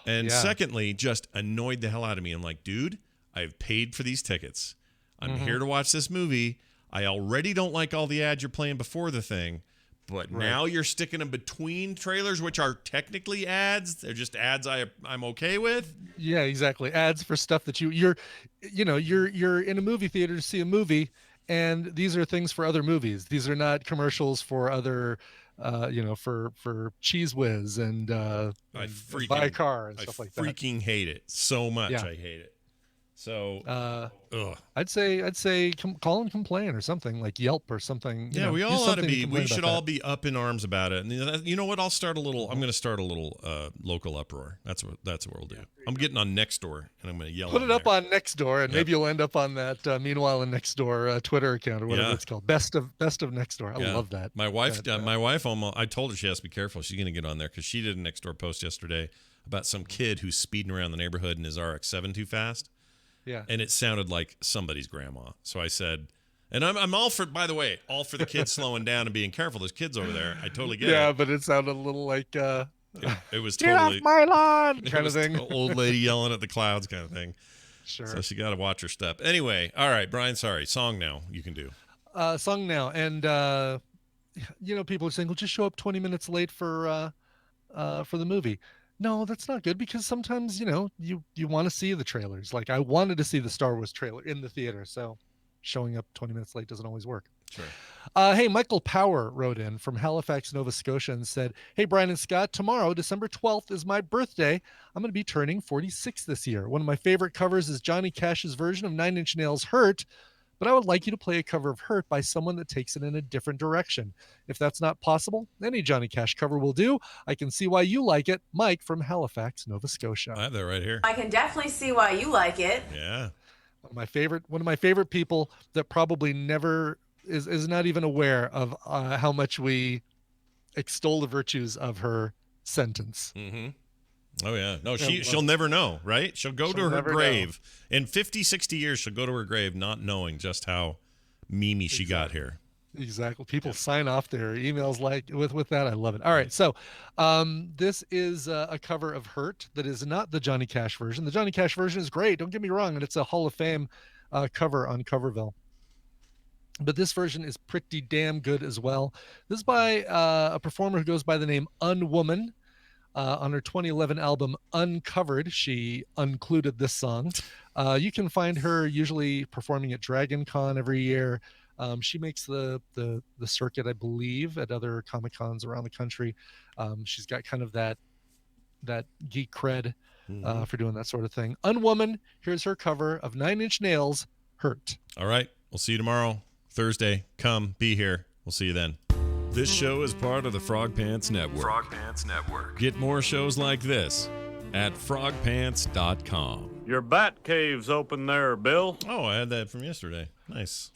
And yeah. secondly, just annoyed the hell out of me. I'm like, dude, I've paid for these tickets. I'm here to watch this movie. I already don't like all the ads you're playing before the thing. But now you're sticking them between trailers, which are technically ads. They're just ads I'm okay with. Yeah, exactly. Ads for stuff that you're in a movie theater to see a movie, and these are things for other movies. These are not commercials for other, for Cheese Whiz and buy a car and stuff like that. I freaking hate it so much. Yeah. I hate it. So, ugh. I'd say call and complain or something like Yelp or something. Yeah, we all ought to be. We should all be up in arms about it. And you know what? I'm going to start a little local uproar. That's what we'll do. I'm getting on Nextdoor and I'm going to yell. Put it up on Nextdoor, and maybe you'll end up on that Meanwhile in Nextdoor Twitter account or whatever it's called. Best of Nextdoor. I love that. My wife almost. I told her she has to be careful. She's going to get on there because she did a Nextdoor post yesterday about some kid who's speeding around the neighborhood in his RX-7 too fast. Yeah. And it sounded like somebody's grandma. So I said, and I'm all for, by the way, all for the kids slowing down and being careful. There's kids over there. I totally get it. Yeah, but it sounded a little like it was get totally off my lawn kind of thing. Old lady yelling at the clouds kind of thing. Sure. So she got to watch her step. Anyway, all right, Brian, sorry. Song now you can do. Song now. And people are saying, well, just show up 20 minutes late for the movie. No, that's not good because sometimes, you want to see the trailers. Like I wanted to see the Star Wars trailer in the theater, so showing up 20 minutes late doesn't always work. Sure. Hey, Michael Power wrote in from Halifax, Nova Scotia and said, hey, Brian and Scott, tomorrow, December 12th is my birthday. I'm going to be turning 46 this year. One of my favorite covers is Johnny Cash's version of Nine Inch Nails' Hurt, but I would like you to play a cover of Hurt by someone that takes it in a different direction. If that's not possible, any Johnny Cash cover will do. I can see why you like it. Mike from Halifax, Nova Scotia. I have that right here. I can definitely see why you like it. Yeah. One of my favorite people that probably never is not even aware of how much we extol the virtues of her sentence. Mm-hmm. Oh, yeah. No, she'll never know, right? She'll go to her grave. In 50, 60 years, she'll go to her grave not knowing just how memey she got here. Exactly. People sign off their emails like with that. I love it. All right. So this is a cover of Hurt that is not the Johnny Cash version. The Johnny Cash version is great. Don't get me wrong. And it's a Hall of Fame cover on Coverville. But this version is pretty damn good as well. This is by a performer who goes by the name Unwoman. On her 2011 album Uncovered, she included this song. You can find her usually performing at Dragon Con every year. She makes the circuit, I believe, at other Comic Cons around the country. She's got kind of that geek cred for doing that sort of thing. Unwoman, here's her cover of Nine Inch Nails' Hurt. All right. We'll see you tomorrow, Thursday. Come, be here. We'll see you then. This show is part of the Frog Pants Network. Frog Pants Network. Get more shows like this at frogpants.com. Your bat cave's open there, Bill. Oh, I had that from yesterday. Nice.